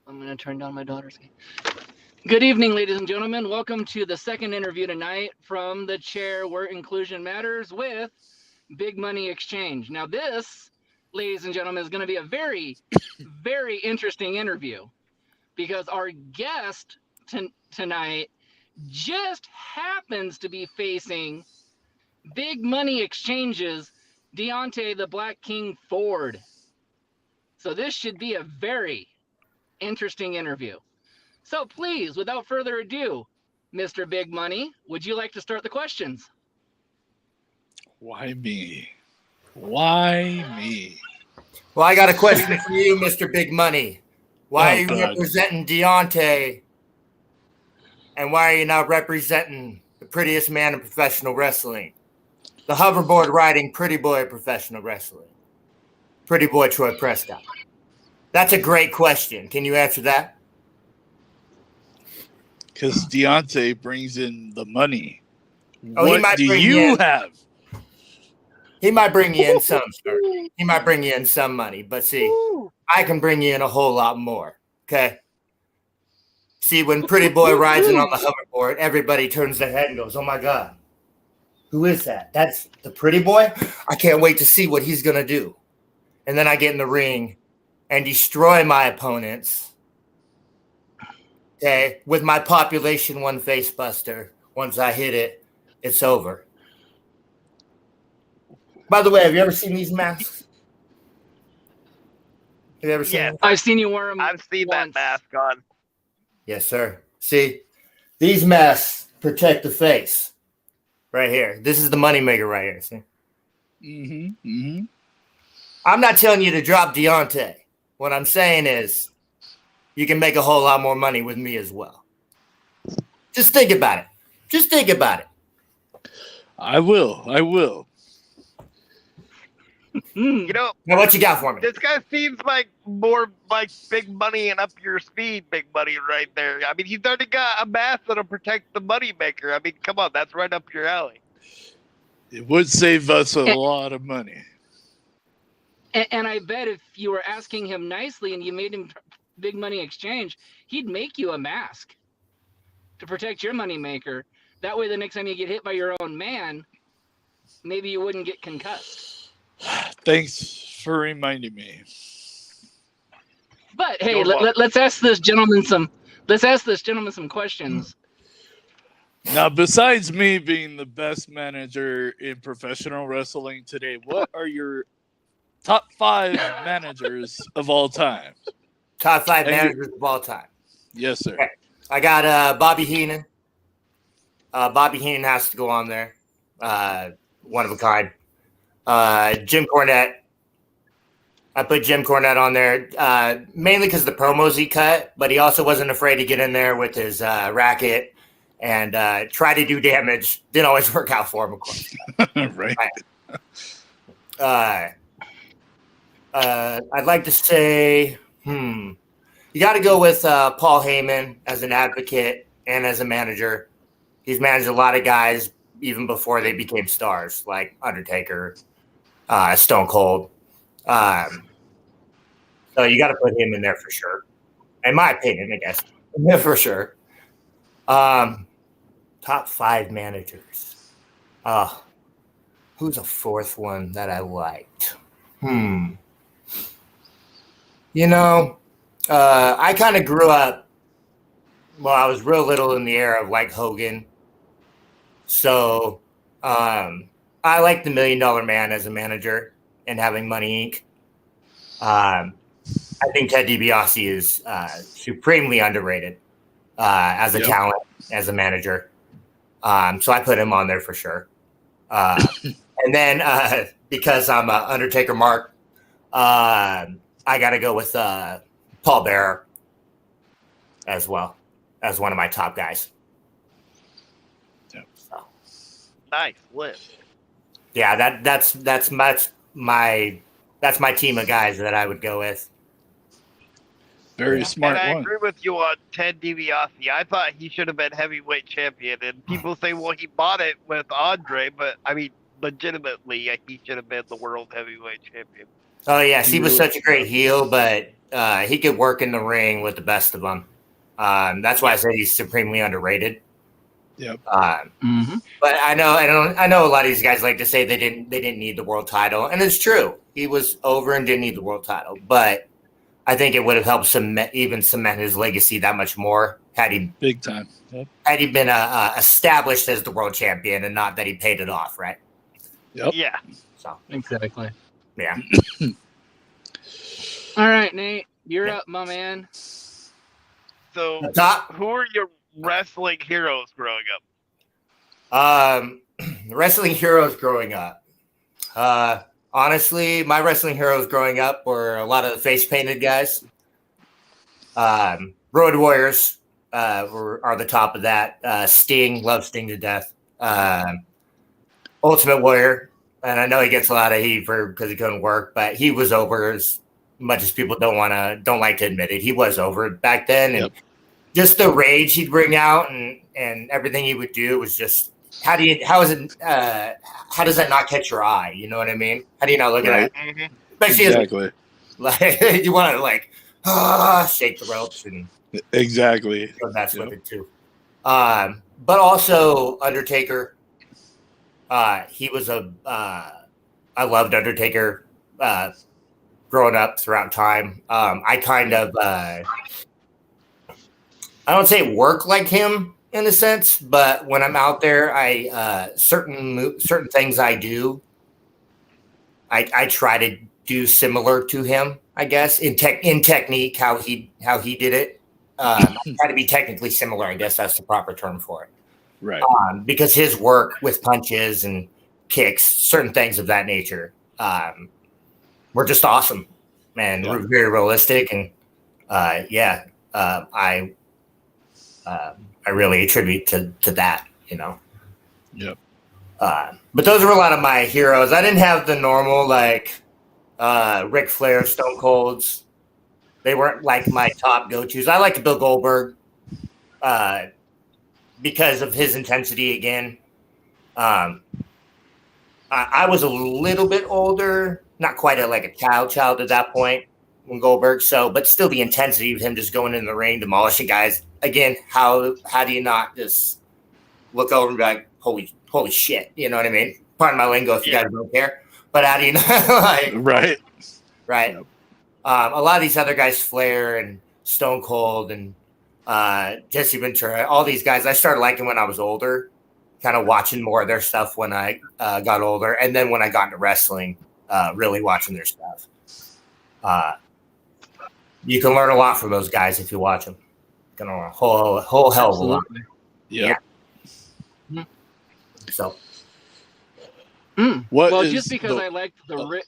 I'm going to turn down my daughter's game. Good evening, ladies and gentlemen. Welcome to the second interview tonight from the chair where inclusion matters with Big Money Exchange. Now, this, ladies and gentlemen, is going to be a very, very interesting interview because our guest tonight just happens to be facing Big Money Exchange's Deontay the Black King Ford. So this should be a very interesting interview. So please, without further ado, Mr. Big Money, would you like to start the questions? Why me? Why me? Well, I got a question for you, Mr. Big Money. Why are you representing Deontay, and why are you not representing the prettiest man in professional wrestling? The hoverboard riding pretty boy of professional wrestling. Pretty boy Troy Prescott. That's a great question. Can you answer that? Because Deontay brings in the money. Oh, what do you have? He might bring you in some, sir. He might bring you in some money. But see, I can bring you in a whole lot more. Okay? See, when Pretty Boy rides in on the hoverboard, everybody turns their head and goes, oh, my God. Who is that? That's the Pretty Boy? I can't wait to see what he's going to do. And then I get in the ring and destroy my opponents. Okay, with my population one face buster. Once I hit it, it's over. By the way, have you ever seen these masks? Have you ever seen them? I've seen you wear them. I've seen that mask on. Yes, sir. See, these masks protect the face. Right here. This is the moneymaker right here. See? Mm-hmm. Mm-hmm. I'm not telling you to drop Deontay. What I'm saying is you can make a whole lot more money with me as well. Just think about it. Just think about it. I will. You know, now what you got for me? This guy seems like more like Big Money and up your speed, Big Money right there. I mean, he's already got a mask that'll protect the money maker. I mean, come on, that's right up your alley. It would save us a lot of money. And I bet if you were asking him nicely and you made him Big Money Exchange, he'd make you a mask to protect your money maker. That way, the next time you get hit by your own man, maybe you wouldn't get concussed. Thanks for reminding me. But hey, let's ask this gentleman some questions. Now, besides me being the best manager in professional wrestling today, what are your top 5 managers of all time? Top 5 managers of all time. Yes, sir. Okay. I got Bobby Heenan. Bobby Heenan has to go on there. One of a kind. Jim Cornette. I put Jim Cornette on there mainly because of the promos he cut, but he also wasn't afraid to get in there with his racket and try to do damage. Didn't always work out for him, of course. Right. I'd like to say, you got to go with Paul Heyman as an advocate and as a manager. He's managed a lot of guys even before they became stars, like Undertaker, Stone Cold. So you got to put him in there for sure. In my opinion, I guess. Yeah, for sure. Top 5 managers. Who's a 4th one that I liked? You know, I kind of grew up, well, I was real little in the era of like Hogan. So I like the $1 Million Man as a manager and having Money Inc. I think Ted DiBiase is supremely underrated as a talent, as a manager. So I put him on there for sure. And then because I'm an Undertaker mark, I got to go with Paul Bearer as well as one of my top guys. So. Nice list. Yeah, that's my team of guys that I would go with. Very smart and I one. agree with you on Ted DiBiase. I thought he should have been heavyweight champion. And people say, well, he bought it with Andre, but I mean, legitimately, he should have been the world heavyweight champion. Oh yes, he was really- such a great heel, but he could work in the ring with the best of them. That's why I say he's supremely underrated. Yep. But I know a lot of these guys like to say they didn't need the world title, and it's true. He was over and didn't need the world title, but I think it would have helped cement his legacy that much more had he Big time. Yep. had he been established as the world champion and not that he paid it off, right? Yep. Yeah. So Exactly. yeah. All right, Nate, you're up, my man. So, Top who are your wrestling heroes growing up? wrestling heroes growing up. Honestly, my wrestling heroes growing up were a lot of the face painted guys. Road Warriors are the top of that. Sting, love Sting to death. Ultimate Warrior, and I know he gets a lot of heat because he couldn't work, but he was over as much as people don't like to admit it. He was over back then, and just the rage he'd bring out and everything he would do was just how does that not catch your eye? You know what I mean? How do you not look at it? Mm-hmm. Especially Exactly. like you want to shake the ropes and Exactly. that's with it too. But also Undertaker. He was I loved Undertaker growing up throughout time. I kind of I don't say work like him in a sense, but when I'm out there, I certain things I do, I try to do similar to him. I guess in technique, how he did it. I try to be technically similar. I guess that's the proper term for it. Right. Because his work with punches and kicks, certain things of that nature, were just awesome and very realistic. And I really attribute to that, you know. Yep. But those were a lot of my heroes. I didn't have the normal like Ric Flair, Stone Colds. They weren't like my top go-tos. I liked Bill Goldberg because of his intensity again. I was a little bit older, not quite like a child at that point when Goldberg. So, but still the intensity of him just going in the ring, demolishing guys. Again, how do you not just look over and be like, holy shit? You know what I mean? Pardon my lingo if you guys don't care. But how do you know? Right. Yep. A lot of these other guys, Flair and Stone Cold and Jesse Ventura, all these guys, I started liking when I was older, kind of watching more of their stuff when I got older. And then when I got into wrestling, really watching their stuff. You can learn a lot from those guys if you watch them. You can learn a whole hell of a lot. Yep. Yeah. So. Just because I liked the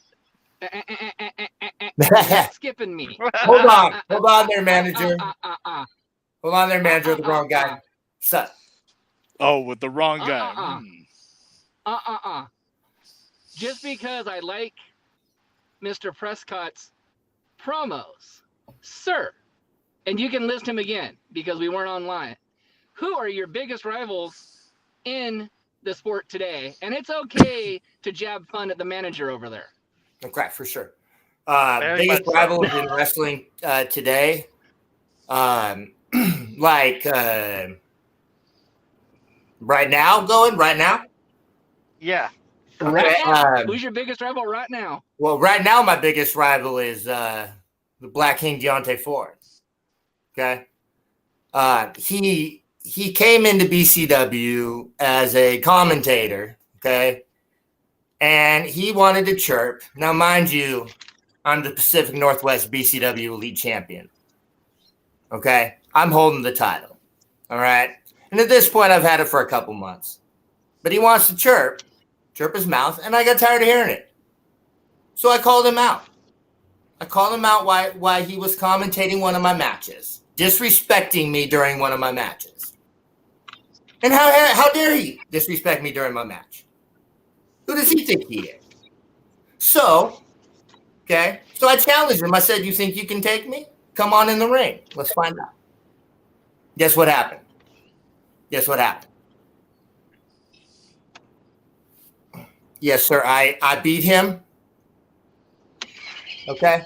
skipping me. Hold on there, manager. Hold on there, manager. The wrong guy. Sup? Oh, with the wrong guy. Just because I like Mr. Prescott's promos, sir, and you can list him again because we weren't online. Who are your biggest rivals in the sport today? And it's okay to jab fun at the manager over there. Okay, for sure. Biggest rivals in wrestling today, right now. Yeah. Right now. Who's your biggest rival right now? Well, right now my biggest rival is the Black King Deontay Ford. Okay, he came into BCW as a commentator. Okay, and he wanted to chirp. Now, mind you, I'm the Pacific Northwest BCW Elite Champion. Okay, I'm holding the title. All right, and at this point, I've had it for a couple months. But he wants to chirp his mouth, and I got tired of hearing it. So I called him out. Why he was commentating one of my matches, disrespecting me during one of my matches. And how dare he disrespect me during my match? Who does he think he is? So I challenged him. I said, you think you can take me? Come on in the ring. Let's find out. Guess what happened? Yes, sir. I beat him. Okay.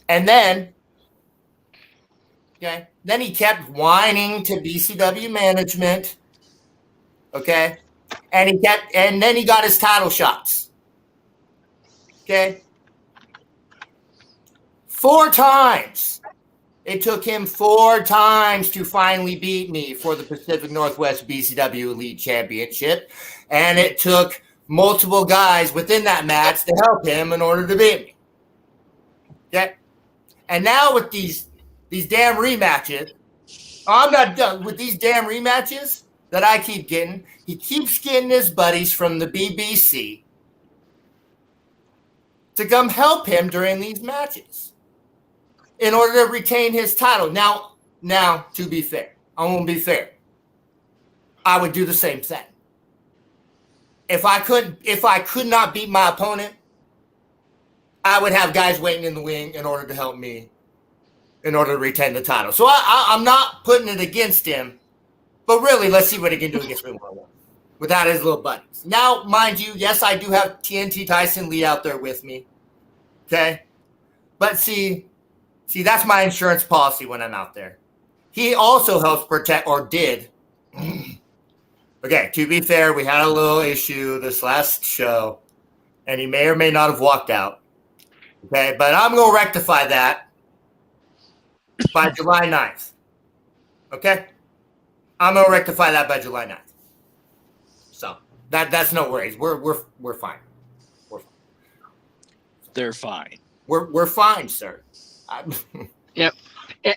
And then, then he kept whining to BCW management. Okay. And then he got his title shots. Okay. 4 times. It took him 4 times to finally beat me for the Pacific Northwest BCW Elite Championship. And it took multiple guys within that match to help him in order to beat me. Okay. And now with these damn rematches, I'm not done with these damn rematches that I keep getting. He keeps getting his buddies from the BBC to come help him during these matches in order to retain his title. Now, to be fair, I won't be fair. I would do the same thing. If I could not beat my opponent, I would have guys waiting in the wing in order to help me in order to retain the title. So I'm not putting it against him, but really, let's see what he can do against me one-on-one without his little buddies. Now, mind you, yes, I do have TNT Tyson Lee out there with me. Okay? But see, that's my insurance policy when I'm out there. He also helps protect, or did. Okay, to be fair, we had a little issue this last show, and he may or may not have walked out. Okay, but I'm going to rectify that by July 9th. Okay? I'm going to rectify that by July 9th. So, that's no worries. We're fine. We're fine. They're fine. We're fine, sir. Yep.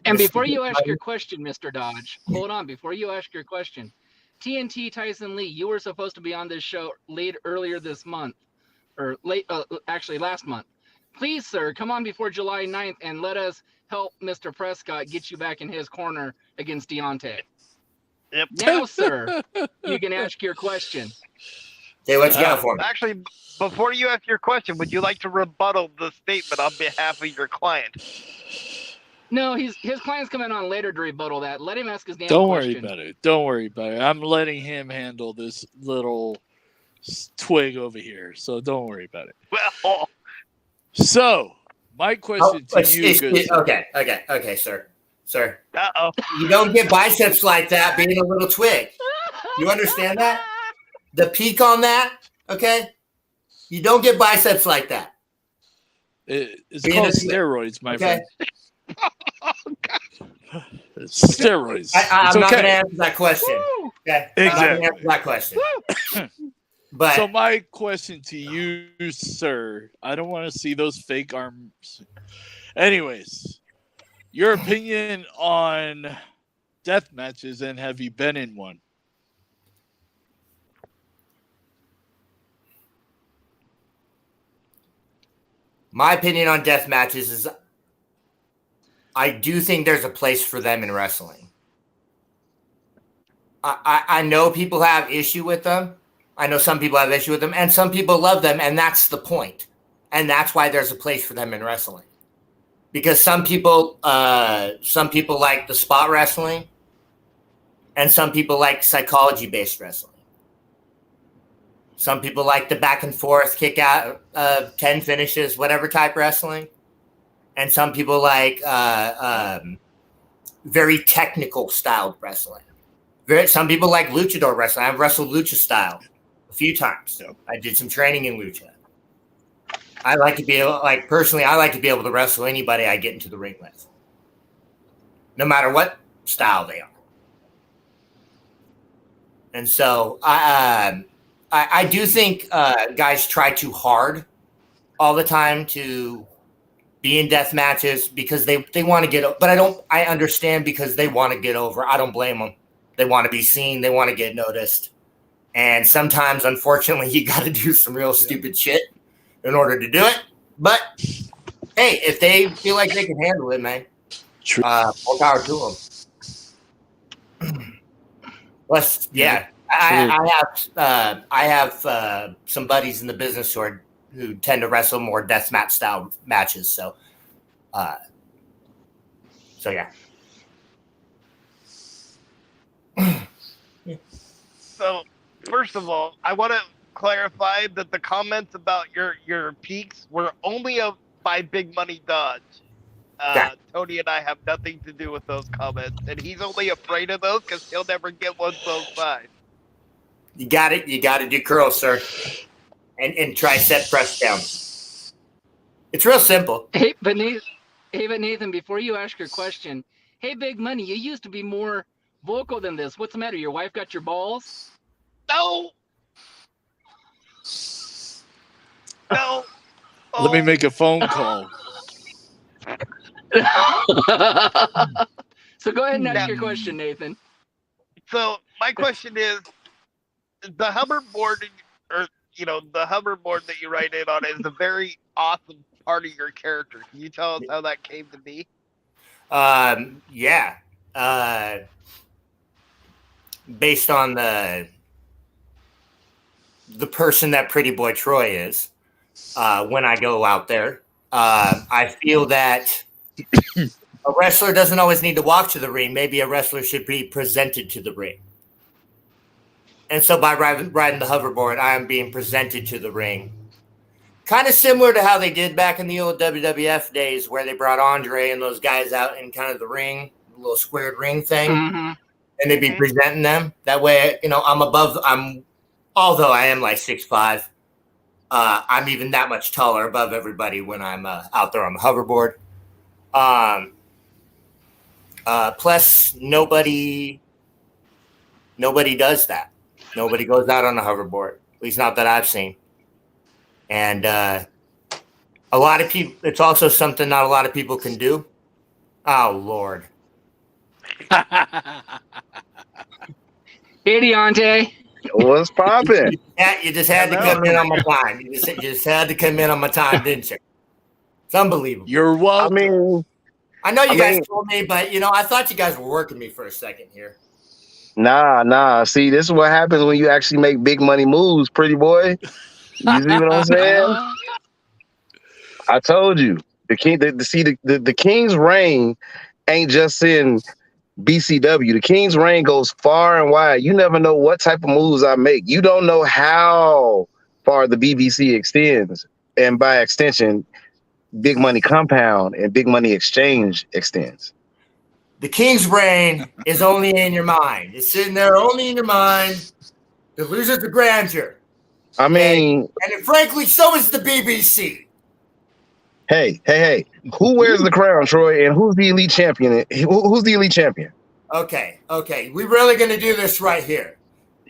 And before you ask your question, Mr. Dodge, hold on. Before you ask your question, TNT Tyson Lee, you were supposed to be on this show earlier this month, or actually last month. Please, sir, come on before July 9th and let us help Mr. Prescott get you back in his corner against Deontay. Yep. Now, sir, you can ask your question. Hey, what you got for me? Actually, before you ask your question, would you like to rebuttal the statement on behalf of your client? No, his client's coming on later to rebuttal that. Let him ask his damn Don't question. worry about it. Don't worry about it. I'm letting him handle this little twig over here, so don't worry about it. Well, So, my question to you, good sir. Okay, sir. Sir, uh-oh. you don't get biceps like that being a little twig. You understand that? The peak on that, okay? You don't get biceps like that. It's Being called a twig. steroids, my Okay? friend. It's steroids. I'm It's not okay. going to answer that question. Okay? I'm not going to answer that question. But So my question to you, sir, I don't want to see those fake arms. Anyways, your opinion on death matches, and have you been in one? my opinion on death matches is I do think there's a place for them in wrestling. I know people have issue with them. I know some people have issue with them, and some people love them, and that's the point. And that's why there's a place for them in wrestling. Because some people like the spot wrestling, and some people like psychology-based wrestling. Some people like the back and forth, kick out, 10 finishes, whatever type wrestling. And some people like very technical styled wrestling. Some people like luchador wrestling. I've wrestled lucha style a few times. So I did some training in lucha. I like to be able, personally, I like to be able to wrestle anybody I get into the ring with, no matter what style they are. And so I do think guys try too hard all the time to be in death matches because they want to get, but I understand because they want to get over. I don't blame them. They want to be seen. They want to get noticed. And sometimes, unfortunately, you got to do some real stupid shit in order to do it. But hey, if they feel like they can handle it, man, more power to them. Plus, yeah, I have some buddies in the business who tend to wrestle more deathmatch style matches. So yeah. So, first of all, I want to clarify that the comments about your peaks were only by Big Money Dodge. Yeah. Tony and I have nothing to do with those comments, and he's only afraid of those because he'll never get one so size. You got it. You got to do curls, sir, and tricep press down. It's real simple. Hey, but Nathan, before you ask your question, hey, Big Money, you used to be more vocal than this. What's the matter? Your wife got your balls? No. No. Let me make a phone call. So go ahead and ask your question, Nathan. So my question is, the hoverboard, or the hoverboard that you ride in on is a very awesome part of your character. Can you tell us how that came to be? Yeah. Based on the person that Pretty Boy Troy is, when I go out there, I feel that a wrestler doesn't always need to walk to the ring. Maybe a wrestler should be presented to the ring. And so by riding the hoverboard, I am being presented to the ring. Kind of similar to how they did back in the old WWF days where they brought Andre and those guys out in kind of the ring, the little squared ring thing. Mm-hmm. And they'd be presenting them. That way, although I am like 6'5", I'm even that much taller above everybody when I'm out there on the hoverboard. Plus, nobody does that. Nobody goes out on a hoverboard, at least not that I've seen. And a lot of people, it's also something not a lot of people can do. Oh, Lord. Hey, Deontay. What's popping? Yeah, you just had to come in on my time. You just had to come in on my time, didn't you? It's unbelievable. You're welcome. I know you guys told me, but I thought you guys were working me for a second here. Nah. See, this is what happens when you actually make big money moves, pretty boy. You see what I'm saying? I told you. The King's reign ain't just in BCW. The King's reign goes far and wide. You never know what type of moves I make. You don't know how far the BBC extends, and by extension, Big Money Compound and Big Money Exchange extends. The King's reign is only in your mind. It's sitting there only in your mind. It loses the grandeur. I mean, and frankly, so is the BBC. Hey. Who wears the crown, Troy? And who's the elite champion? Who's the elite champion? Okay. We really going to do this right here.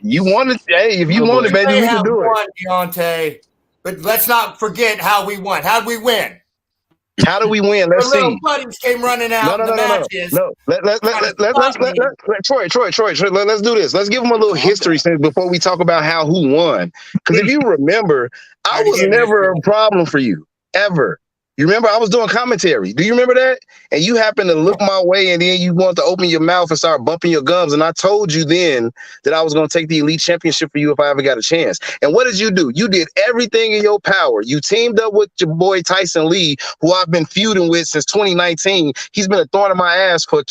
You want it? Hey, if you want it, baby, we can do it. Deontay, but let's not forget how we won. How did we win? How do we win? Let's see. Little buddies came running out in the matches. No. Troy. Let's do this. Let's give them a little history since before we talk about who won. Because if you remember, I was never a problem for you ever. You remember I was doing commentary. Do you remember that? And you happened to look my way, and then you wanted to open your mouth and start bumping your gums. And I told you then that I was going to take the elite championship for you if I ever got a chance. And what did you do? You did everything in your power. You teamed up with your boy Tyson Lee, who I've been feuding with since 2019. He's been a thorn in my ass for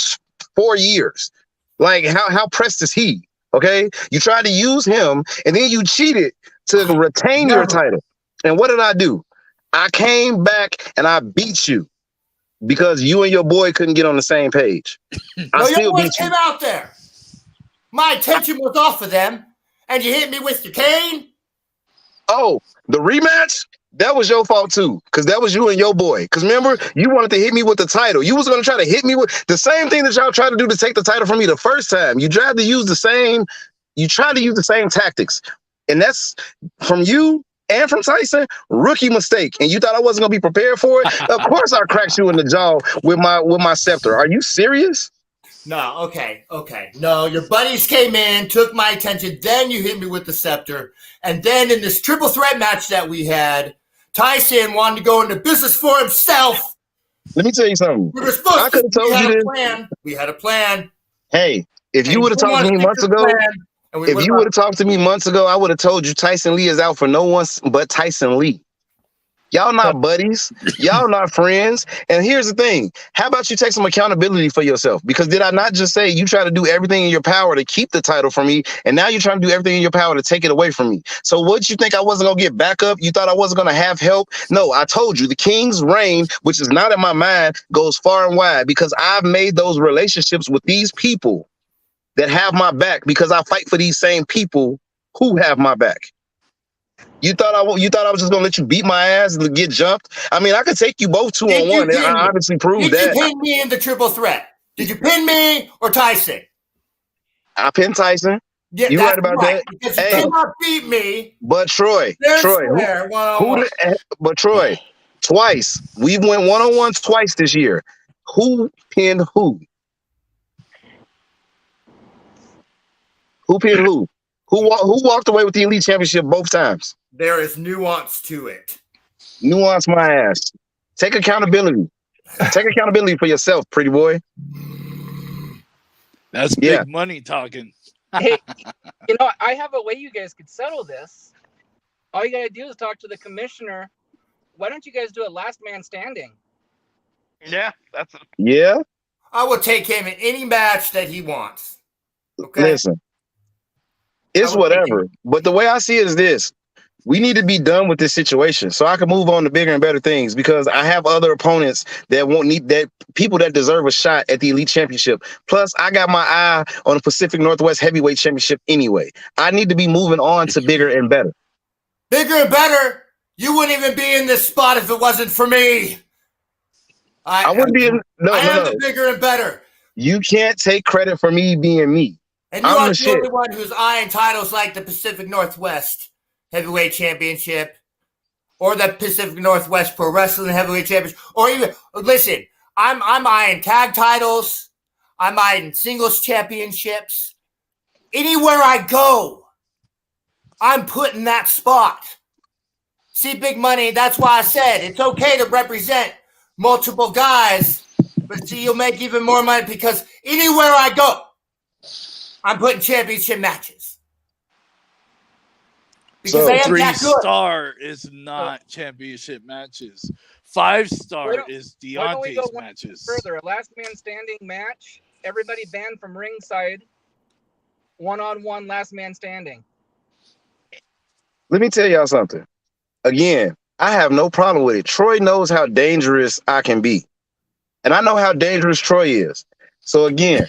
4 years. Like, how pressed is he? Okay? You tried to use him, and then you cheated to retain your title. And what did I do? I came back and I beat you because you and your boy couldn't get on the same page. I still beat you. Came out there. My attention was off of them, and you hit me with your cane. Oh, the rematch? That was your fault too, because that was you and your boy. Because remember, you wanted to hit me with the title. You was going to try to hit me with the same thing that y'all tried to do to take the title from me the first time. You tried to use the same tactics, and that's from you. And from Tyson, rookie mistake. And you thought I wasn't gonna be prepared for it? Of course I cracked you in the jaw with my scepter. Are you serious? No, okay. No, your buddies came in, took my attention, then you hit me with the scepter. And then in this triple threat match that we had, Tyson wanted to go into business for himself. Let me tell you something. We were supposed to. We had a plan. Hey, if you would have talked to me months ago, if you would have talked to me months ago, I would have told you Tyson Lee is out for no one but Tyson Lee. Y'all not buddies. Y'all not friends. And here's the thing. How about you take some accountability for yourself? Because did I not just say you try to do everything in your power to keep the title from me, and now you're trying to do everything in your power to take it away from me? So what, you think I wasn't going to get back up? You thought I wasn't going to have help? No, I told you the king's reign, which is not in my mind, goes far and wide because I've made those relationships with these people that have my back because I fight for these same people who have my back. You thought I was just gonna let you beat my ass and get jumped? I mean, I could take you both 2-on-1, and I obviously proved that. Did you pin me in the triple threat? Did you pin me or Tyson? I pinned Tyson. Yeah, you right about that. Because you cannot beat me. But Troy, but Troy, twice we went 1-on-1 twice this year. Who pinned who? Who pinned who? Who walked away with the Elite Championship both times? There is nuance to it. Nuance my ass. Take accountability. Take accountability for yourself, pretty boy. That's big money talking. Hey, I have a way you guys could settle this. All you gotta do is talk to the commissioner. Why don't you guys do a last man standing? Yeah, that's it. Yeah. I will take him in any match that he wants. Okay. Listen, it's whatever. But the way I see it is this. We need to be done with this situation so I can move on to bigger and better things because I have other opponents that won't need that, people that deserve a shot at the Elite Championship. Plus, I got my eye on the Pacific Northwest Heavyweight Championship anyway. I need to be moving on to bigger and better. Bigger and better? You wouldn't even be in this spot if it wasn't for me. I wouldn't be in, I am the bigger and better. You can't take credit for me being me. And you are the only one who's eyeing titles like the Pacific Northwest Heavyweight Championship or the Pacific Northwest Pro Wrestling Heavyweight Championship, or even, listen, I'm eyeing tag titles, I'm eyeing singles championships. Anywhere I go, I'm putting that spot. See, big money, that's why I said it's okay to represent multiple guys, but see, you'll make even more money because anywhere I go, I'm putting championship matches. Because so 3-star is not championship matches. 5-star is Deontay's matches. Further, a last man standing match. Everybody banned from ringside. 1-on-1 last man standing. Let me tell y'all something. Again, I have no problem with it. Troy knows how dangerous I can be. And I know how dangerous Troy is. So again,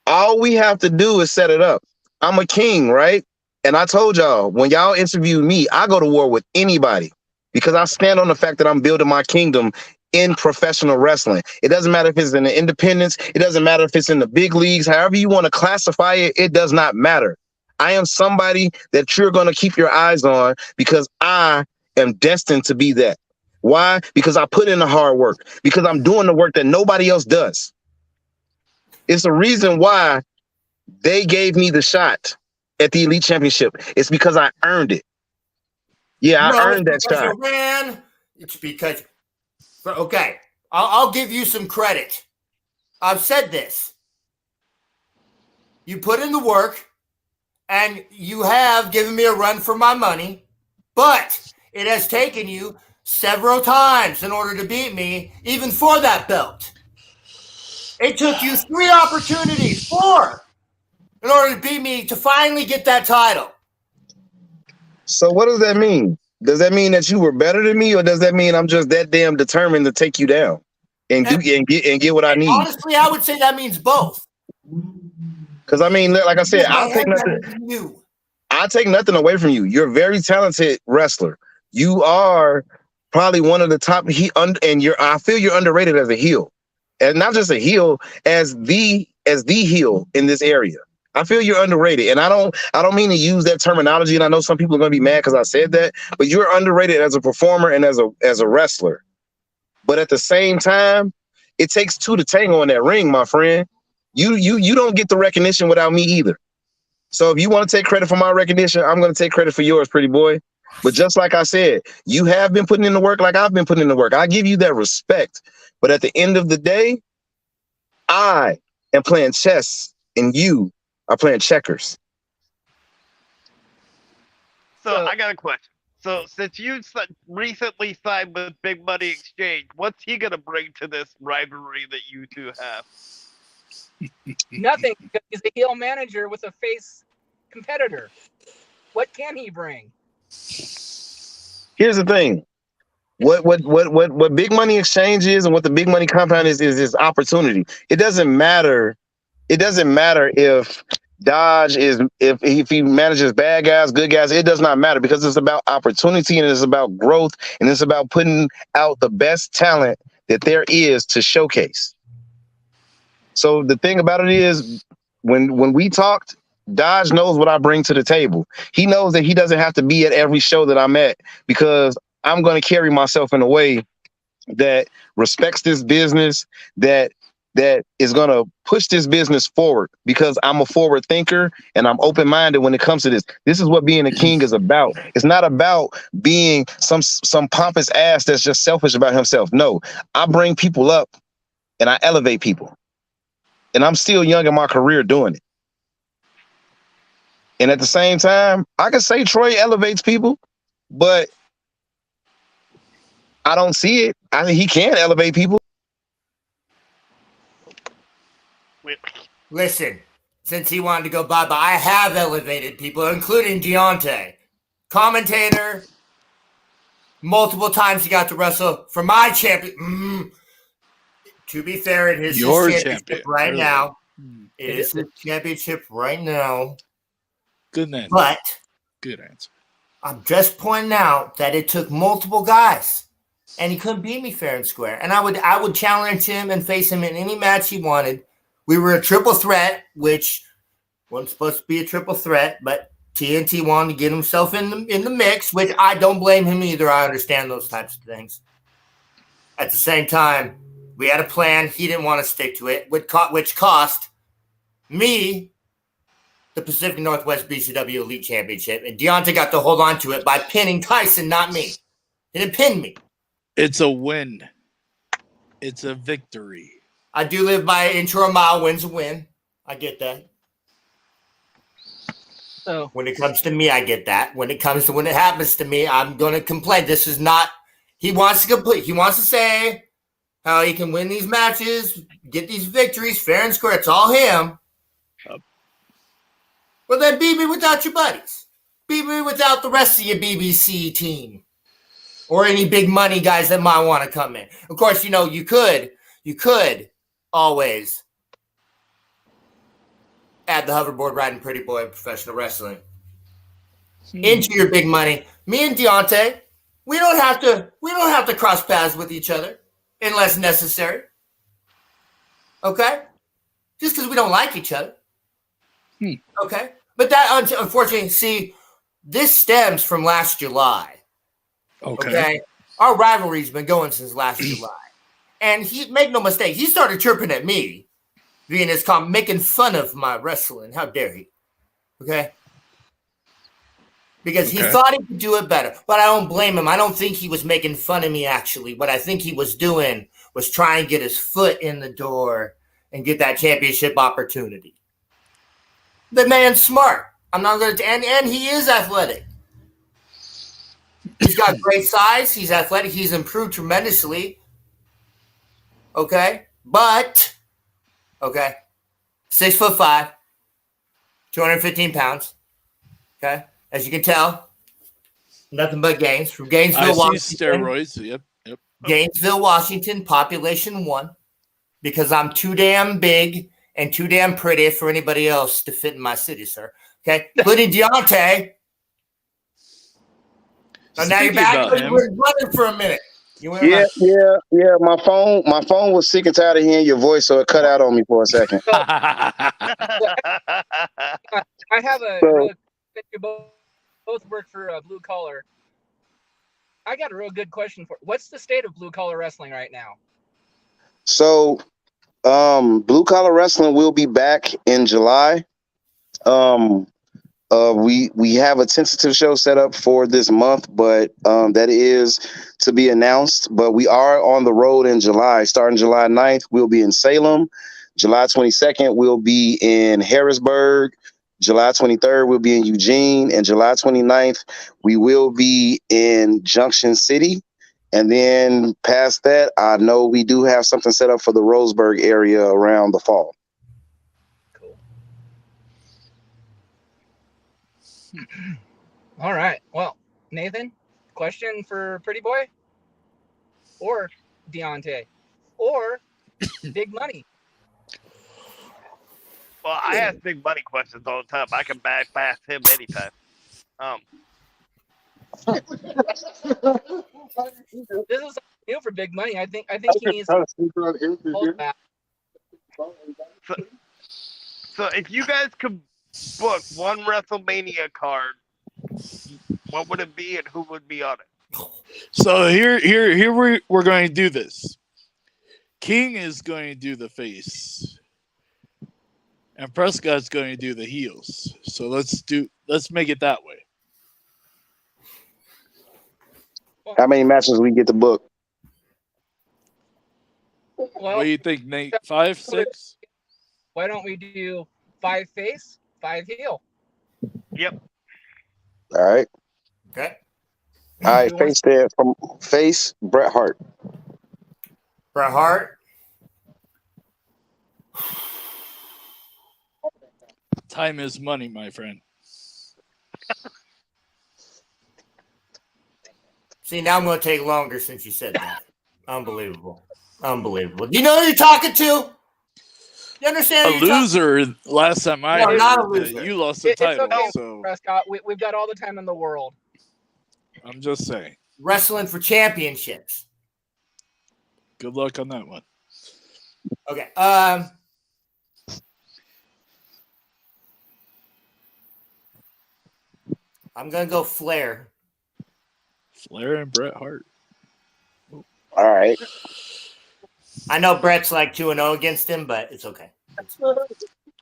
all we have to do is set it up. I'm a king, right? And I told y'all, when y'all interview me, I go to war with anybody because I stand on the fact that I'm building my kingdom in professional wrestling. It doesn't matter if it's in the independents. It doesn't matter if it's in the big leagues. However you want to classify it, it does not matter. I am somebody that you're going to keep your eyes on because I am destined to be that. Why? Because I put in the hard work, because I'm doing the work that nobody else does. It's the reason why they gave me the shot at the Elite Championship. It's because I earned it. Yeah, I earned that shot. Man, it's because, okay, I'll give you some credit. I've said this. You put in the work, and you have given me a run for my money, but it has taken you several times in order to beat me, even for that belt. It took you 3 opportunities, 4, in order to beat me to finally get that title. So what does that mean? Does that mean that you were better than me, or does that mean I'm just that damn determined to take you down and get what I need? Honestly, I would say that means both. Because I mean, like I said, I take nothing away from you. You're a very talented wrestler. You are probably one of the top, and I feel you're underrated as a heel, and not just a heel, as the heel in this area. I feel you're underrated, and I don't mean to use that terminology, and I know some people are going to be mad because I said that, but you're underrated as a performer and as a wrestler. But at the same time, it takes 2 to tango in that ring, my friend. You don't get the recognition without me either. So if you want to take credit for my recognition, I'm going to take credit for yours, pretty boy. But just like I said, you have been putting in the work like I've been putting in the work. I give you that respect. But at the end of the day, I am playing chess and you are playing checkers. So I got a question. So since you recently signed with Big Money Exchange, what's he gonna bring to this rivalry that you two have? Nothing, because he's a heel manager with a face competitor. What can he bring? Here's the thing. What Big Money Exchange is and what the Big Money Compound is opportunity. It doesn't matter. It doesn't matter if Dodge is if he manages bad guys, good guys. It does not matter because it's about opportunity and it's about growth and it's about putting out the best talent that there is to showcase. So the thing about it is, when we talked, Dodge knows what I bring to the table. He knows that he doesn't have to be at every show that I'm at because I'm going to carry myself in a way that respects this business, that is going to push this business forward because I'm a forward thinker and I'm open-minded when it comes to this. This is what being a king is about. It's not about being some pompous ass that's just selfish about himself. No, I bring people up and I elevate people. And I'm still young in my career doing it. And at the same time, I can say Troy elevates people, but I don't see it. I think he can elevate people. Listen, since he wanted to go bye-bye, I have elevated people, including Deontay. Commentator. Multiple times he got to wrestle for my champion. To be fair, it is Your his championship champion, right really. now. It is his championship right now. Good answer. But Good answer. I'm just pointing out that it took multiple guys, and he couldn't beat me fair and square. And I would challenge him and face him in any match he wanted. We were a triple threat, which wasn't supposed to be a triple threat, but TNT wanted to get himself in the mix, which I don't blame him either. I understand those types of things. At the same time, we had a plan. He didn't want to stick to it, which cost me the Pacific Northwest BCW Elite Championship. And Deontay got to hold on to it by pinning Tyson, not me. He didn't pin me. It's a win. It's a victory. I do live by inch or a mile, win's a win. I get that. So when it comes to me, I get that. When it happens to me, I'm going to complain. This is not, he wants to complete. He wants to say how he can win these matches, get these victories, fair and square. It's all him. Well, then beat me without your buddies. Beat me without the rest of your BBC team. Or any big money guys that might want to come in. Of course, you could always add the hoverboard riding pretty boy of professional wrestling into your big money. Me and Deontay, we don't have to cross paths with each other unless necessary. Okay? Just because we don't like each other. Okay? But that, unfortunately, see, this stems from last July. Okay? Our rivalry's been going since last July. And make no mistake, he started chirping at me via his comment, making fun of my wrestling. How dare he? Okay? Because he thought he could do it better. But I don't blame him. I don't think he was making fun of me, actually. What I think he was doing was trying to get his foot in the door and get that championship opportunity. The man's smart. I'm not going to, and he is athletic. He's got great size. He's athletic. He's improved tremendously. Okay? But, 6'5", 215 pounds. Okay? As you can tell, nothing but gains from Gainesville, Washington. Steroids. Yep. Gainesville, Washington, population 1. Because I'm too damn big and too damn pretty for anybody else to fit in my city, sir. Okay? Including Deontay. Now you're back. You were running for a minute. Yeah. My phone was sick and tired of hearing your voice, so it cut out on me for a second. I have you both work for Blue Collar. I got a real good question for. What's the state of Blue Collar Wrestling right now? So, Blue Collar Wrestling will be back in July. We have a tentative show set up for this month, but that is to be announced. But we are on the road in July. Starting July 9th, we'll be in Salem. July 22nd, we'll be in Harrisburg. July 23rd, we'll be in Eugene. And July 29th, we will be in Junction City. And then past that, I know we do have something set up for the Roseburg area around the fall. Cool. All right. Well, Nathan, question for Pretty Boy or Deontay or Big Money? Well, I ask big money questions all the time. I can bypass him anytime. This is new for Big Money. I think he needs to hold back. So if you guys could book one WrestleMania card, what would it be and who would be on it? So here we're going to do this. King is going to do the face, and Prescott's going to do the heels. So let's make it that way. How many matches we get to book? Well, What do you think, Nate? 5, 6? why don't we do 5 face, 5 heel? Yep. All right. Okay. All right. Face there from face Bret Hart. Bret Hart. Time is money, my friend. See, now I'm going to take longer since you said that. Unbelievable. Unbelievable. Do you know who you're talking to? You understand? A loser last time I No, heard not a that loser. you lost the It's title. okay, So Prescott. We've got all the time in the world. I'm just saying. Wrestling for championships. Good luck on that one. Okay. I'm going to go Flair. Flair and Bret Hart. All right. I know Brett's like 2-0 against him, but it's okay.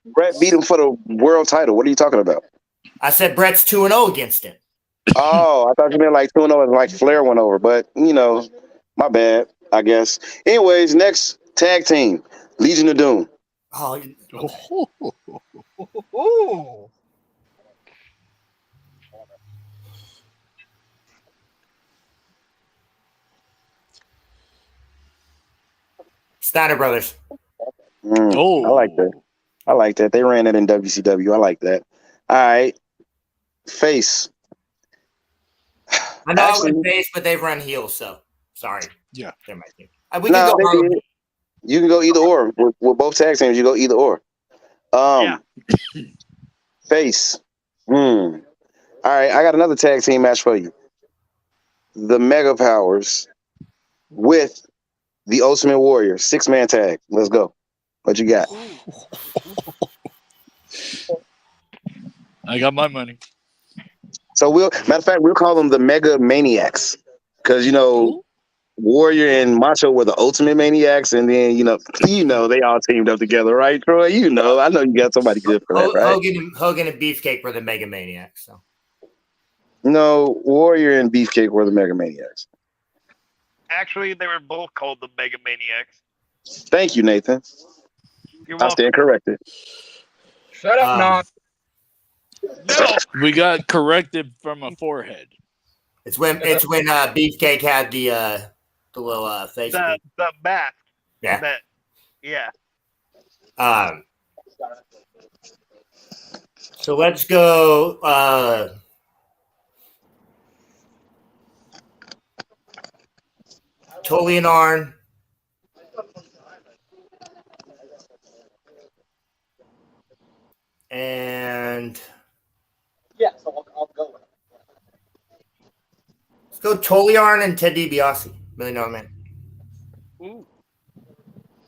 Bret beat him for the world title. What are you talking about? I said Brett's 2-0 against him. Oh, I thought you meant like 2-0 and like Flair went over. But, my bad, I guess. Anyways, next tag team, Legion of Doom. Oh, Ooh. Steiner Brothers. Oh. I like that. They ran it in WCW. I like that. All right. Face. I know Actually- I went face, but they've run heels, so sorry. Yeah. They're my team. We can go Harlem. You can go either or. With both tag teams, you go either or. Yeah. Face. All right, I got another tag team match for you. The Mega Powers with the Ultimate Warrior. 6-man tag. Let's go. What you got? I got my money. So matter of fact, we'll call them the Mega Maniacs. Because Warrior and Macho were the Ultimate Maniacs, and then they all teamed up together, right, Troy? I know you got somebody good for that, right? Hogan and Beefcake were the Mega Maniacs. So No, Warrior and Beefcake were the Mega Maniacs. Actually, they were both called the Mega Maniacs. Thank you, Nathan. You're I welcome. stand corrected. Shut up, Knox. No. We got corrected from a forehead. it's when Beefcake had the little face. The mask. Yeah. Yeah. So let's go. Tully and Arn. And so I'll go with it. let's go Tully Arn and Ted DiBiase, $1 Million Man. Ooh.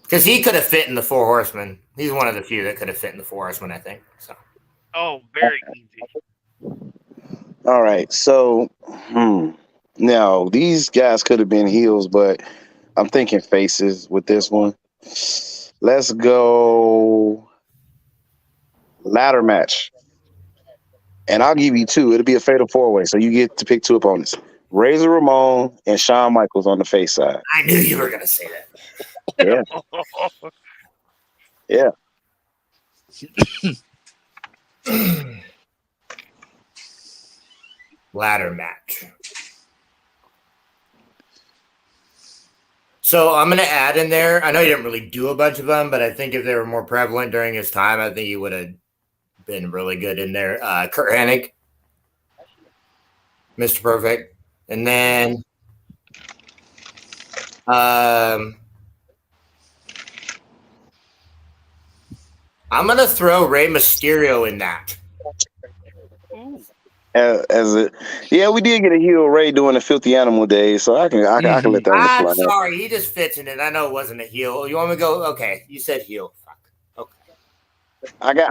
Because he could have fit in the Four Horsemen. He's one of the few that could have fit in the Four Horsemen, I think. So. Oh, very easy. All right, so now these guys could have been heels, but I'm thinking faces with this one. Let's go ladder match. And I'll give you 2. It'll be a fatal 4-way, so you get to pick 2 opponents. Razor Ramon and Shawn Michaels on the face side. I knew you were going to say that. Yeah. Yeah. Ladder match. So I'm going to add in there. I know you didn't really do a bunch of them, but I think if they were more prevalent during his time, I think he would have been really good in there. Kurt Hennig, Mr. Perfect. And then I'm going to throw Rey Mysterio in that. Yeah, we did get a heel Ray during the Filthy Animal days, so I can let that one I'm slide. sorry, he just fits in it. I know it wasn't a heel. You want me to go? Okay, you said heel. Fuck. Okay.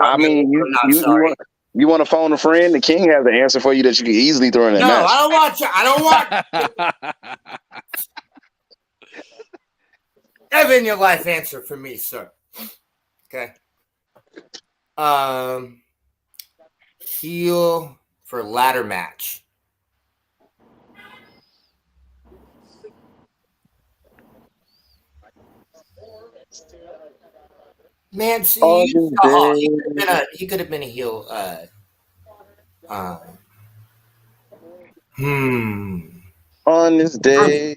You want to phone a friend? The King has the answer for you that you can easily throw in that No, match. I don't want. Evan, your life answer for me, sir. Okay. Heel for ladder match. Man, see, he could have been a heel. On this day,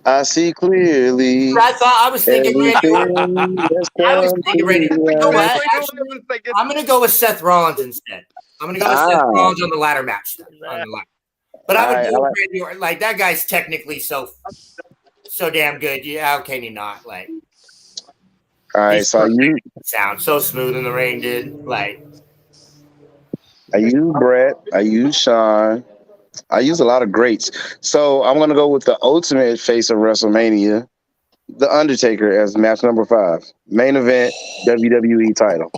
I see clearly. I was thinking Randy Orton. I was thinking Randy. You know what? Actually, I'm going to go with Seth Rollins instead. I'm going to go with Seth Rollins on the ladder match. But I would do Randy Orton. Like, that guy's technically so damn good. Yeah, how can you not? Like, all right, so you sound so smooth in the ring, dude. Like, I use Brett, I use Sean, I use a lot of greats. So I'm gonna go with the ultimate face of WrestleMania, The Undertaker, as match number 5, main event, WWE title.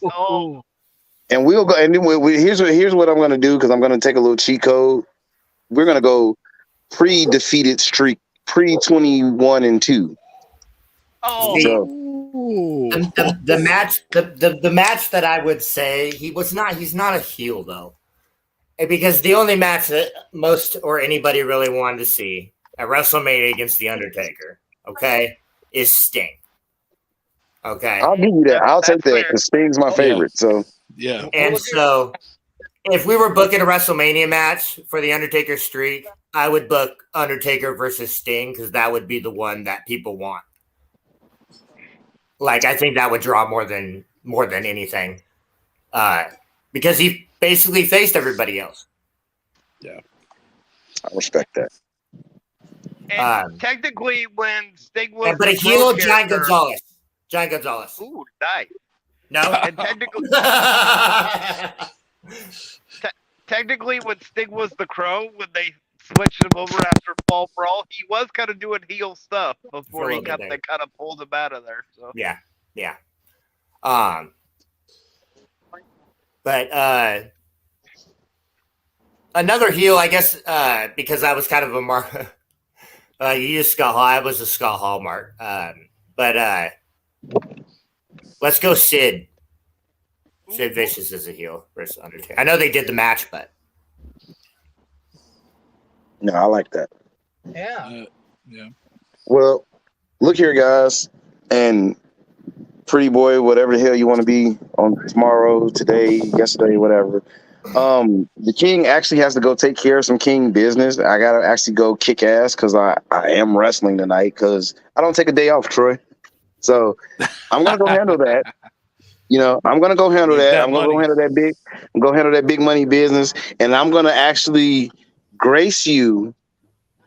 Oh. And we'll go. And then here's what I'm gonna do, because I'm gonna take a little cheat code. We're gonna go pre-defeated streak, pre-21-2. Oh, the match that I would say he's not a heel though, because the only match that most or anybody really wanted to see at WrestleMania against The Undertaker, okay, is Sting. Okay, I'll give you that. I'll take that, because Sting's my favorite. So yeah, and so if we were booking a WrestleMania match for The Undertaker streak, I would book Undertaker versus Sting, because that would be the one that people want. Like, I think that would draw more than anything, because he basically faced everybody else. Yeah, I respect that. And technically, when Sting was, but a heel, Giant Gonzalez. Ooh, nice. No, and technically, when Sting was the Crow, when they switched him over after Fall Brawl, he was kind of doing heel stuff before he kind of pulled him out of there. So yeah. But another heel, I guess, because I was kind of a mark. You used Scott Hall. I was a Scott Hall mark. But let's go Sid. Sid Vicious is a heel versus Undertaker. I know they did the match, but no, I like that. Yeah. Yeah. Well, look here, guys, and pretty boy, whatever the hell you want to be on tomorrow, today, yesterday, whatever. The King actually has to go take care of some King business. I gotta actually go kick ass, because I am wrestling tonight, because I don't take a day off, Troy. So I'm gonna go handle that. I'm gonna go handle that. I'm gonna go handle that big. I'm gonna handle that big money business, and I'm gonna actually grace you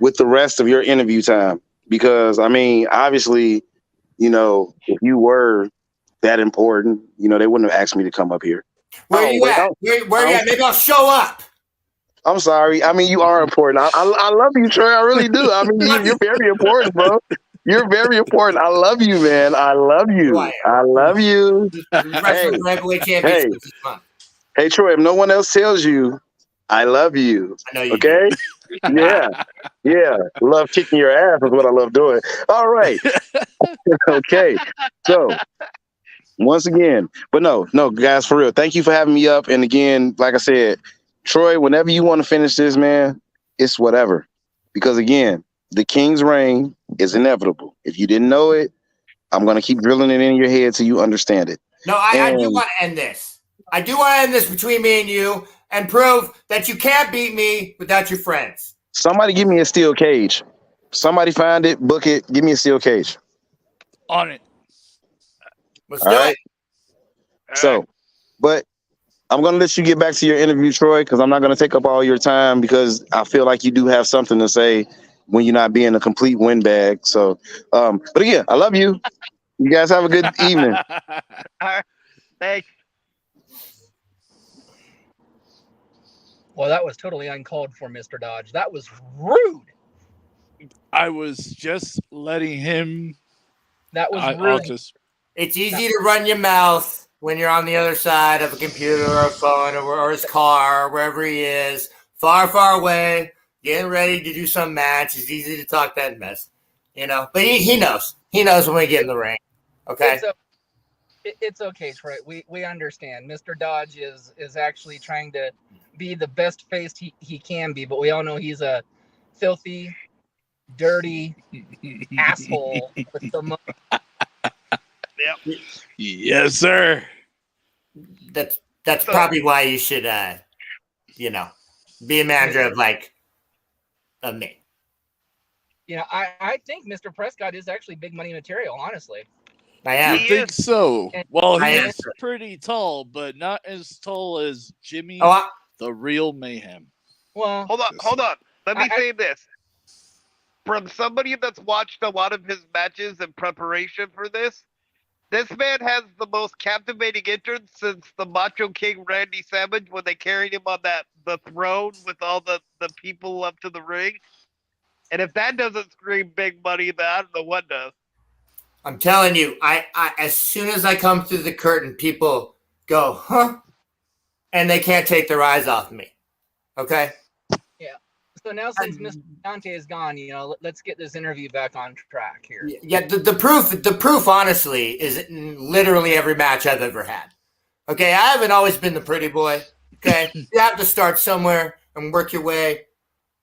with the rest of your interview time, because I mean, obviously, if you were that important, they wouldn't have asked me to come up here. Where you at? Where you at? Maybe I'll show up. I'm sorry. I mean, you are important. I love you, Troy. I really do. I mean, you're very important, bro. You're very important. I love you, man. I love you. I love you. Hey, Troy, if no one else tells you, I love you. I know you okay? Yeah. Love kicking your ass is what I love doing. All right. Okay. So, once again, but no, guys, for real, thank you for having me up. And again, like I said, Troy, whenever you want to finish this, man, it's whatever. Because again, the King's reign is inevitable. If you didn't know it, I'm going to keep drilling it in your head till you understand it. No, I do want to end this. I do want to end this between me and you and prove that you can't beat me without your friends. Somebody give me a steel cage. Somebody find it, book it, give me a steel cage. On it. Let's All do right. it. So, but I'm going to let you get back to your interview, Troy, because I'm not going to take up all your time because I feel like you do have something to say when you're not being a complete windbag. So, but again, I love you. You guys have a good evening. All right. Thanks. Well, that was totally uncalled for, Mr. Dodge. That was rude. I was just letting him. That was I'll rude. just. It's easy to run your mouth when you're on the other side of a computer or a phone or his car or wherever he is, far, far away, getting ready to do some match. It's easy to talk that mess, you know. But he knows. He knows when we get in the ring. Okay. It's okay, Troy. We understand. Mr. Dodge is actually trying to be the best faced he can be, but we all know he's a filthy, dirty asshole with the money. Yep. Yes, sir. That's probably why you should, be a manager of me. You know, I think Mr. Prescott is actually big money material, honestly. I am. You think so? Well, I am. he's pretty tall, but not as tall as Jimmy, the real Mayhem. Well, Hold on. Let me say this. From somebody that's watched a lot of his matches in preparation for this man has the most captivating entrance since the Macho King Randy Savage when they carried him on the throne with all the people up to the ring. And if that doesn't scream big money, then I don't know what does. I'm telling you, I as soon as I come through the curtain, people go, huh? And they can't take their eyes off me. Okay? Yeah. So now since Mr. Dante is gone, let's get this interview back on track here. Yeah, the proof honestly is in literally every match I've ever had. Okay, I haven't always been the pretty boy. Okay? You have to start somewhere and work your way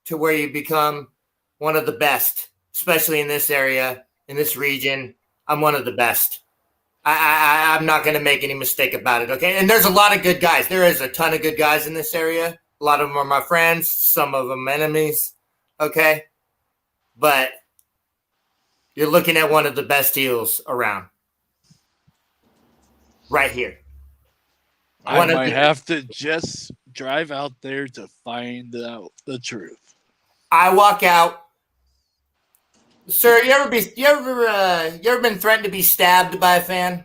to where you become one of the best, especially in this area, in this region. I'm one of the best. I'm not going to make any mistake about it, okay? And there's a lot of good guys. There is a ton of good guys in this area. A lot of them are my friends. Some of them enemies, okay? But you're looking at one of the best heels around. Right here. I might have to just drive out there to find out the truth. I walk out. Sir, you ever been threatened to be stabbed by a fan?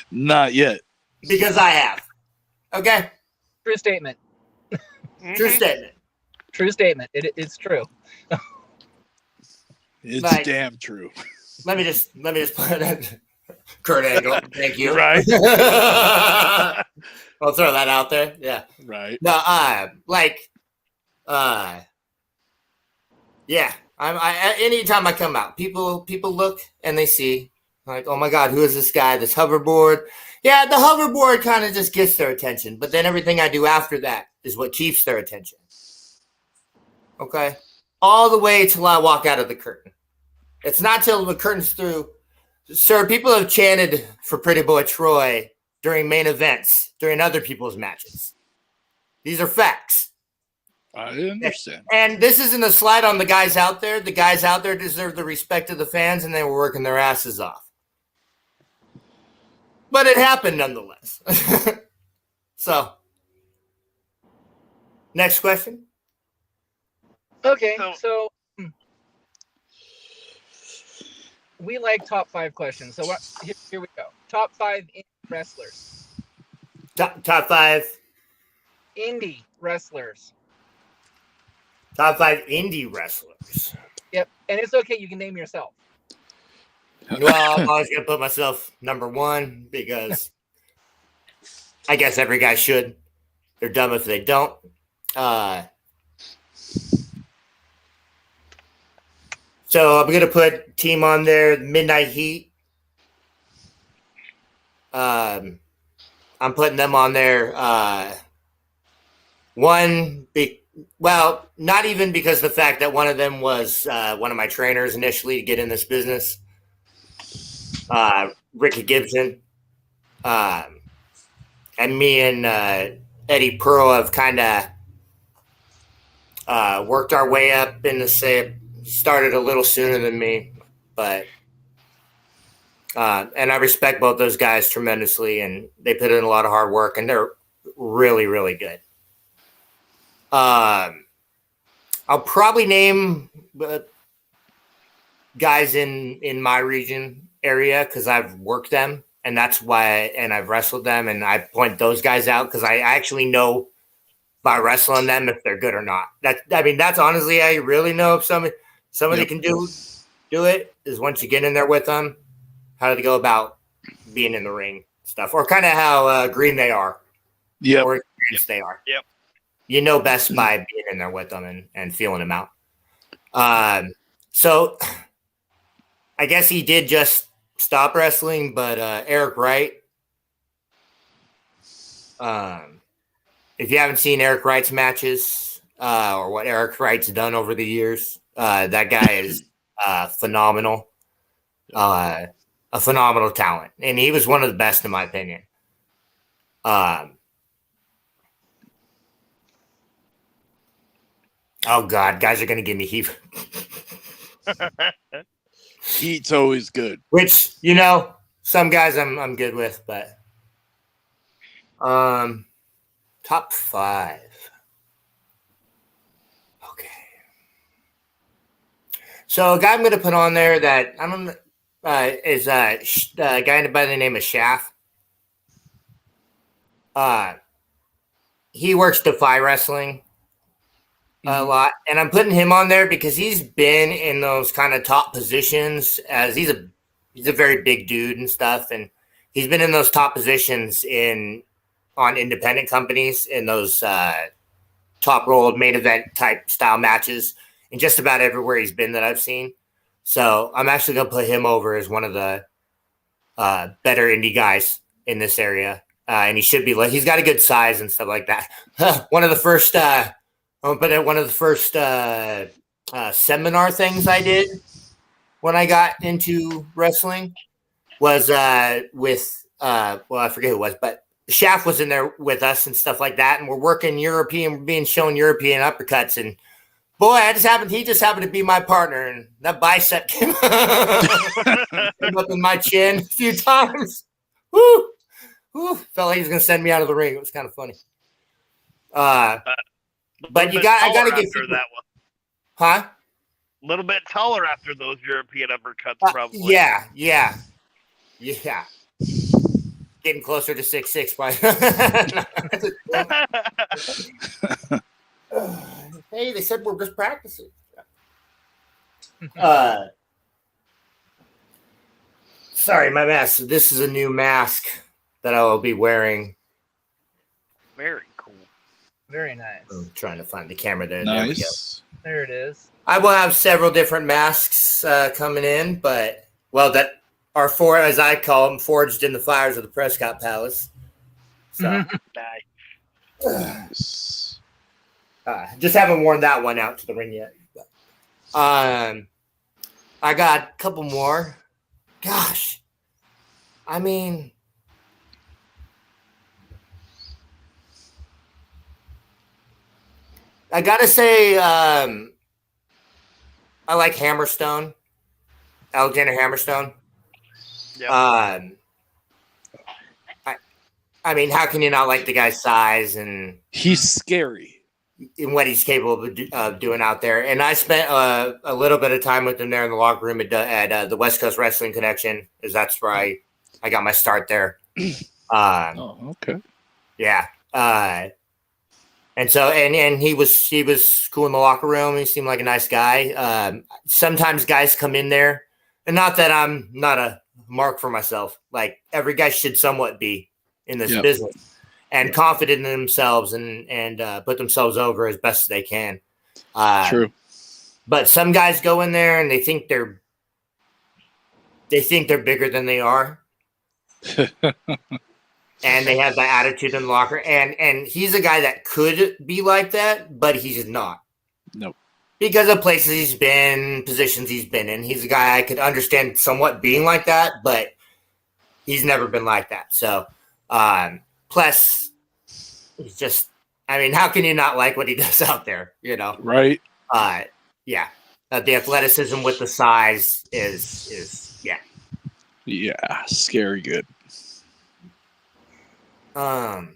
Not yet. Because I have. Okay? True statement. True statement. True statement. It's true. It's damn true. Let me just put it. Kurt Angle. Thank you. Right. I'll throw that out there. Yeah. Right. No, yeah. Anytime I come out, people look and they see like, oh my God, who is this guy? This hoverboard. Yeah, the hoverboard kind of just gets their attention, but then everything I do after that is what keeps their attention. Okay, all the way till I walk out of the curtain. It's not till the curtain's through. Sir, people have chanted for Pretty Boy Troy during main events, during other people's matches. These are facts. I understand. And this isn't a slight on the guys out there. The guys out there deserve the respect of the fans, and they were working their asses off. But it happened nonetheless. So, next question. Okay, so we like top 5 questions. So here we go. Top 5 indie wrestlers. Top 5 indie wrestlers. Top 5 indie wrestlers. Yep, and it's okay. You can name yourself. Well, I'm always going to put myself number 1 because I guess every guy should. They're dumb if they don't. So I'm going to put team on there, Midnight Heat. I'm putting them on there. Not even because the fact that one of them was one of my trainers initially to get in this business. Ricky Gibson, and me and Eddie Pearl have kind of worked our way up in the SIP. Started a little sooner than me, but and I respect both those guys tremendously, and they put in a lot of hard work, and they're really, really good. I'll probably name guys in my region area because I've worked them, and that's why, and I've wrestled them, and I point those guys out because I actually know by wrestling them if they're good or not. That's honestly how you really know if somebody can do it, is once you get in there with them, how do they go about being in the ring stuff, or kind of how green they are, or experienced they are. Yep. You know best by being in there with them and feeling them out. So I guess he did just stop wrestling, but Eric Wright. If you haven't seen Eric Wright's matches or what Eric Wright's done over the years, that guy is phenomenal. A phenomenal talent, and he was one of the best in my opinion. Oh God, guys are gonna give me heat. Heat's always good. Which some guys I'm good with, but top 5. Okay, so a guy I'm gonna put on there that I don't is a guy by the name of Shaft. He works Defy Wrestling a lot, and I'm putting him on there because he's been in those kind of top positions, as he's a very big dude and stuff, and he's been in those top positions on independent companies in those top rolled main event type style matches in just about everywhere he's been that I've seen. So I'm actually going to put him over as one of the better indie guys in this area. And he should be he's got a good size and stuff like that. One of the first seminar things I did when I got into wrestling was with I forget who it was, but Shaft was in there with us and stuff like that. And we're working being shown European uppercuts, and boy, he just happened to be my partner, and that bicep came up in my chin a few times. Woo! Felt like he was going to send me out of the ring. It was kind of funny. But I got to get through that one. Huh? A little bit taller after those European uppercuts, probably. Yeah. Getting closer to 6'6", probably. Hey, they said we're just practicing. Sorry, my mask. This is a new mask that I will be wearing. Very cool. Very nice. I'm trying to find the camera there. Nice. There it is. I will have several different masks coming in, but that are as I call them, forged in the fires of the Prescott Palace. So Nice. Just haven't worn that one out to the ring yet. I got a couple more. Gosh, I mean, I gotta say, I like Hammerstone, Alexander Hammerstone. Yeah. I mean, how can you not like the guy's size and he's scary in what he's capable of doing out there? And I spent a little bit of time with him there in the locker room at the West Coast Wrestling Connection, because that's where I got my start there. Okay. Yeah. And so, and he was cool in the locker room. He seemed like a nice guy. Sometimes guys come in there, and not that I'm not a mark for myself. Like, every guy should somewhat be in this business and confident in themselves and put themselves over as best as they can. True. But some guys go in there and they think they're bigger than they are. And they have that attitude in the locker. And he's a guy that could be like that, but he's not. Nope. Because of places he's been, positions he's been in. He's a guy I could understand somewhat being like that, but He's never been like that. So, plus, he's just. I mean, how can you not like what he does out there? You know, Right? Yeah. The athleticism with the size is yeah. Yeah, scary good. God,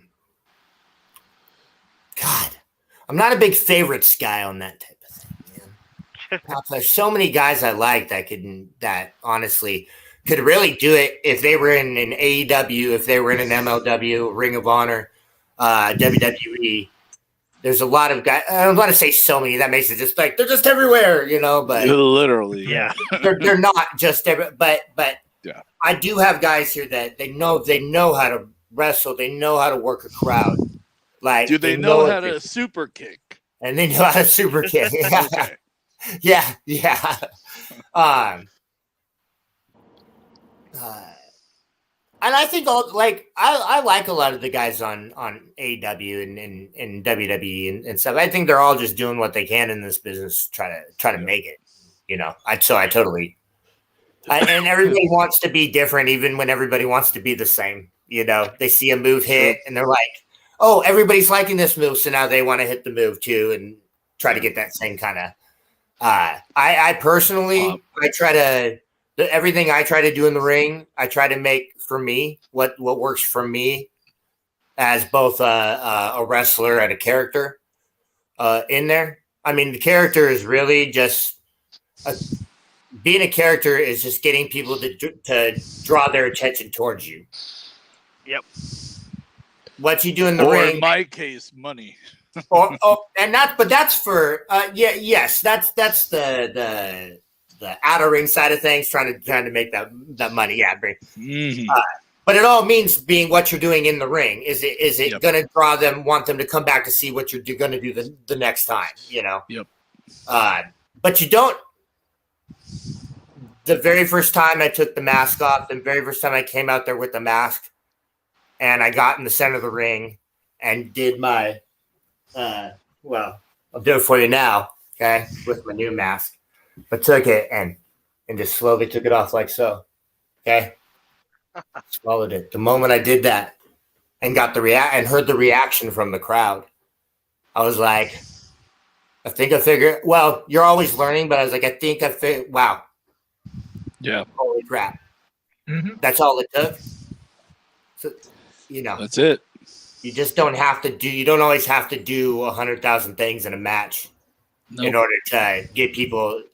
I'm not a big favorites guy on that type of thing, man. There's so many guys I like that honestly could really do it if they were in an AEW, if they were in an MLW, Ring of Honor, WWE. There's a lot of guys. I don't want to say so many. That makes it just like they're just everywhere, you know. But literally, Yeah. they're not just every. But yeah. I do have guys here that they know how to wrestle. They know how to work a crowd. Like, do they know how what to super kick? and they know how to super kick. Okay. Yeah. And I think I like a lot of the guys on AEW and WWE and stuff. I think they're all just doing what they can in this business, try to make it. You know, I totally. And everybody wants to be different, even when everybody wants to be the same. You know, they see a move hit and they're like, "Oh, everybody's liking this move, so now they want to hit the move too and try to get that same kind of." I personally, I try to everything I try to do in the ring, I try to make for me what works for me as both a wrestler and a character in there. I mean, the character is really just being a character is just getting people to draw their attention towards you. Yep. What you do in the or ring, in my case, money. but that's for yes, that's the outer ring side of things, trying to make that money. Yeah, Mm-hmm. but it all means being what you're doing in the ring. Is it Yep. going to draw them, want them to come back to see what you're going to do the next time? You know. Yep. But you don't. The very first time I took the mask off, the very first time I came out there with the mask, and I got in the center of the ring and did my, well, I'll do it for you now, okay, with my new mask. But took it and just slowly took it off like so, okay. Swallowed it. The moment I did that and got and heard the reaction from the crowd, I was like, I think I figured. Well, you're always learning, but I was like, I think I figured. Wow. Yeah. Holy crap. Mm-hmm. That's all it took. So, you know, That's it. you just don't have to do. You don't always have to do 100,000 things in a match in order to get people's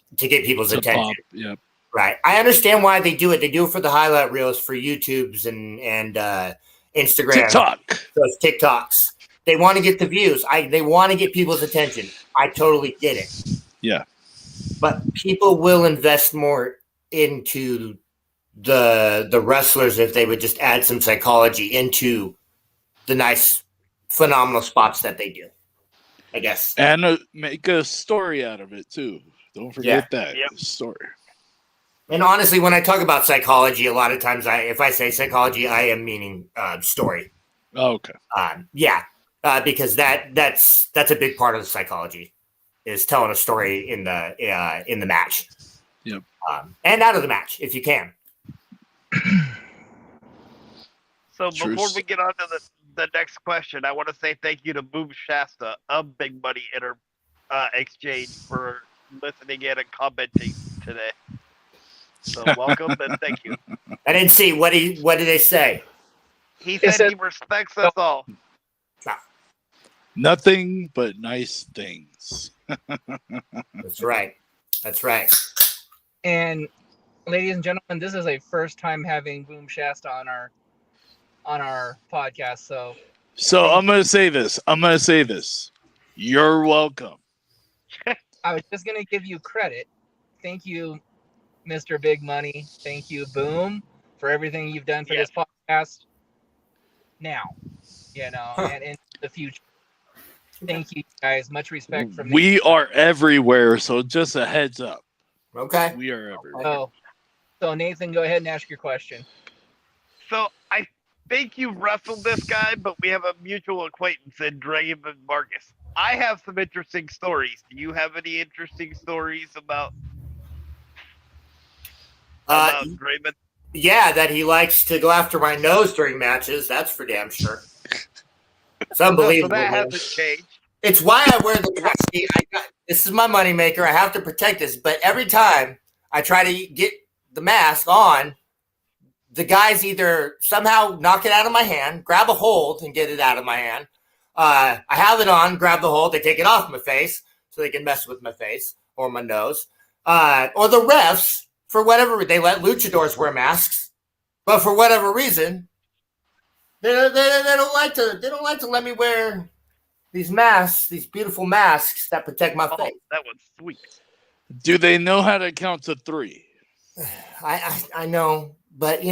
attention. Pop. Yep. Right. I understand why they do it. They do it for the highlight reels, for YouTubes and Instagram, TikTok. those TikToks. They want to get the views. They want to get people's attention. I totally get it. Yeah. But people will invest more into the wrestlers if they would just add some psychology into the nice, phenomenal spots that they do, I guess. And make a story out of it too. Don't forget that story. And honestly, when I talk about psychology, a lot of times if I say psychology, I am meaning story. Oh, okay. Because that's a big part of the psychology, is telling a story in the match. Yep. And out of the match if you can. So True. before we get on to the next question, I want to say thank you to Boom Shasta of Big Money Exchange for listening in and commenting today. So welcome and thank you. I didn't see what did they say? He said he respects us all. Nothing but nice things. That's right. That's right. And ladies and gentlemen, this is a first time having Boom Shasta on our podcast. So I'm gonna say this. You're welcome. I was just gonna give you credit. Thank you, Mr. Big Money. Thank you, Boom, for everything you've done for this podcast. Now, and in the future. Thank you, guys. Much respect from me. We are everywhere, so just a heads up. Okay. We are everywhere. Oh, so Nathan, go ahead and ask your question. So I think you wrestled this guy, but we have a mutual acquaintance in Draven Marcus. I have some interesting stories. Do you have any interesting stories about Draven? Yeah, that he likes to go after my nose during matches. That's for damn sure. It's unbelievable. So that man. hasn't changed. It's why I wear the mask. See, this is my moneymaker. I have to protect this. But every time I try to get the mask on, the guys either somehow knock it out of my hand, grab a hold and get it out of my hand. I have it on, grab the hold, they take it off my face so they can mess with my face or my nose. Or the refs, for whatever, they let luchadors wear masks, but for whatever reason, they don't like to let me wear these masks, these beautiful masks that protect my face. That one's sweet. Do they know how to count to 3? I know, but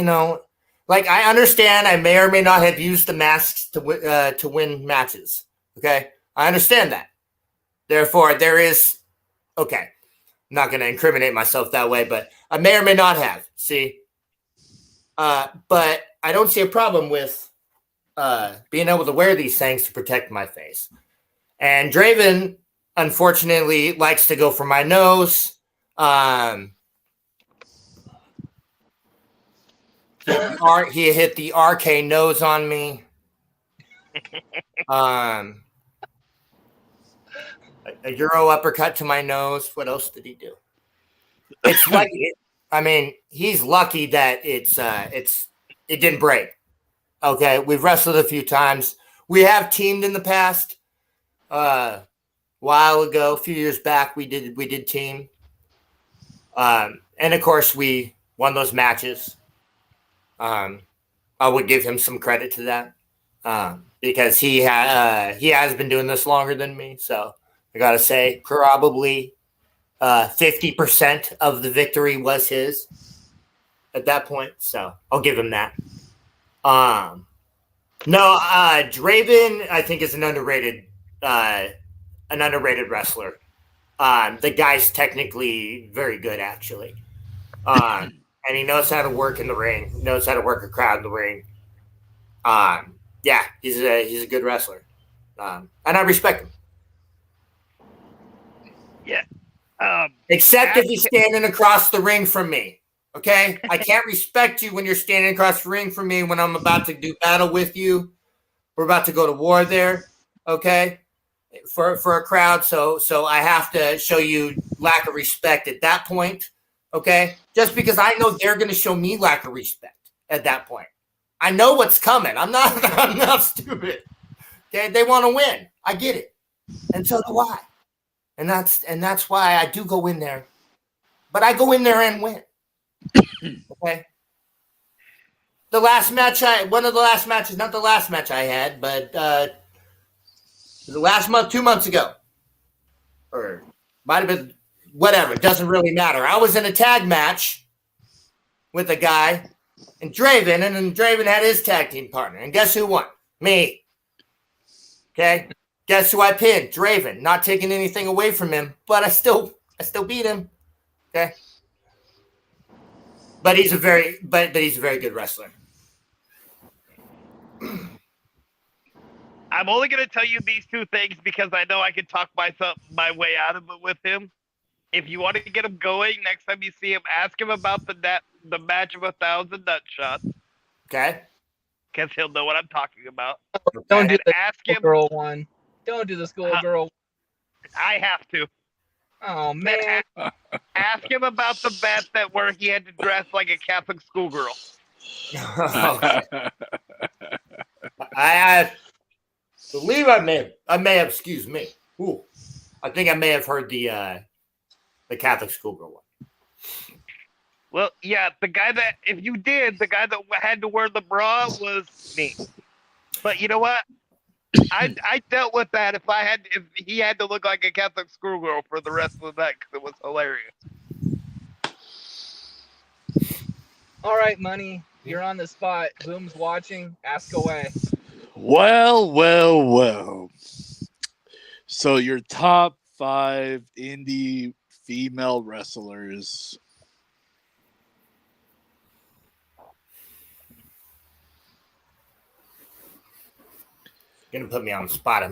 like I understand, I may or may not have used the masks to win matches. Okay, I understand that. Therefore, there is okay. I'm not going to incriminate myself that way, but I may or may not have. See, but I don't see a problem with being able to wear these things to protect my face. And Draven, unfortunately, likes to go for my nose. He hit the RK nose on me. A Euro uppercut to my nose. What else did he do? It's like, I mean, he's lucky that it didn't break. Okay, we've wrestled a few times. We have teamed in the past. A while ago, a few years back, we did team. And of course, we won those matches. I would give him some credit to that because he has been doing this longer than me. So I gotta say, probably 50% of the victory was his at that point. So I'll give him that. No, Draven, I think, is an underrated wrestler. The guy's technically very good, actually. And he knows how to work in the ring. He knows how to work a crowd in the ring. Yeah, he's a good wrestler, and I respect him. Yeah. Except if he's standing across the ring from me. Okay, I can't respect you when you're standing across the ring from me when I'm about to do battle with you. We're about to go to war there. Okay, for a crowd. So I have to show you lack of respect at that point. Okay, just because I know they're going to show me lack of respect at that point. I know what's coming. I'm not stupid. Okay, they want to win. I get it, and so do I. And that's why I do go in there, but I go in there and win. Okay. One of the last matches, not the last match I had, but the last month, 2 months ago, or might have been whatever. It doesn't really matter. I was in a tag match with a guy and Draven, and then Draven had his tag team partner. And guess who won? Me. Okay. Guess who I pinned? Draven. Not taking anything away from him, but I still beat him. Okay. But he's a very good wrestler. I'm only going to tell you these two things because I know I can talk my way out of it with him. If you want to get him going, next time you see him, ask him about the match of 1,000 nut shots. Okay. Because he'll know what I'm talking about. Don't do the ask him. Girl one. Don't do the schoolgirl. I have to. Oh man. Ask him about the bet where he had to dress like a Catholic schoolgirl. I believe I may have. Excuse me. Ooh, I think I may have heard the Catholic schoolgirl one. Well, yeah, the guy that had to wear the bra was me. But you know what? I dealt with that if he had to look like a Catholic schoolgirl for the rest of the night because it was hilarious. All right, Money, you're on the spot. Boom's watching. Ask away. Well. So your top 5 indie female wrestlers. Gonna put me on the spot.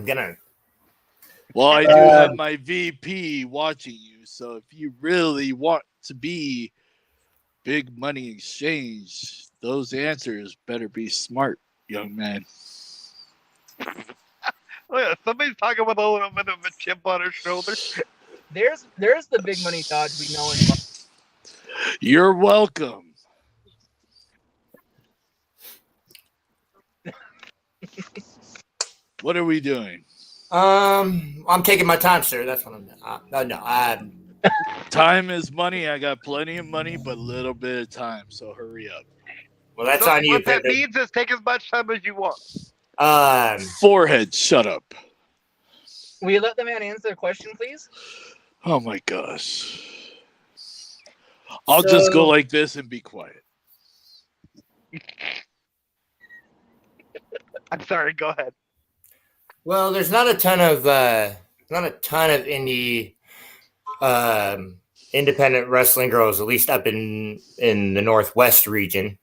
Well, I do have my VP watching you, so if you really want to be big money exchange, those answers better be smart, young man. Oh, yeah, somebody's talking with a little bit of a chip on her shoulder. There's the big money Todd we know and love. You're welcome. What are we doing? I'm taking my time, sir. That's what I'm doing. No. Time is money. I got plenty of money, but a little bit of time, so hurry up. Well, that's So on you, what that Pippin. means is take as much time as you want. Forehead, shut up. Will you let the man answer the question, please? Oh my gosh. I'll just go like this and be quiet. I'm sorry. Go ahead. Well, there's not a ton of indie independent wrestling girls, at least up in the Northwest region.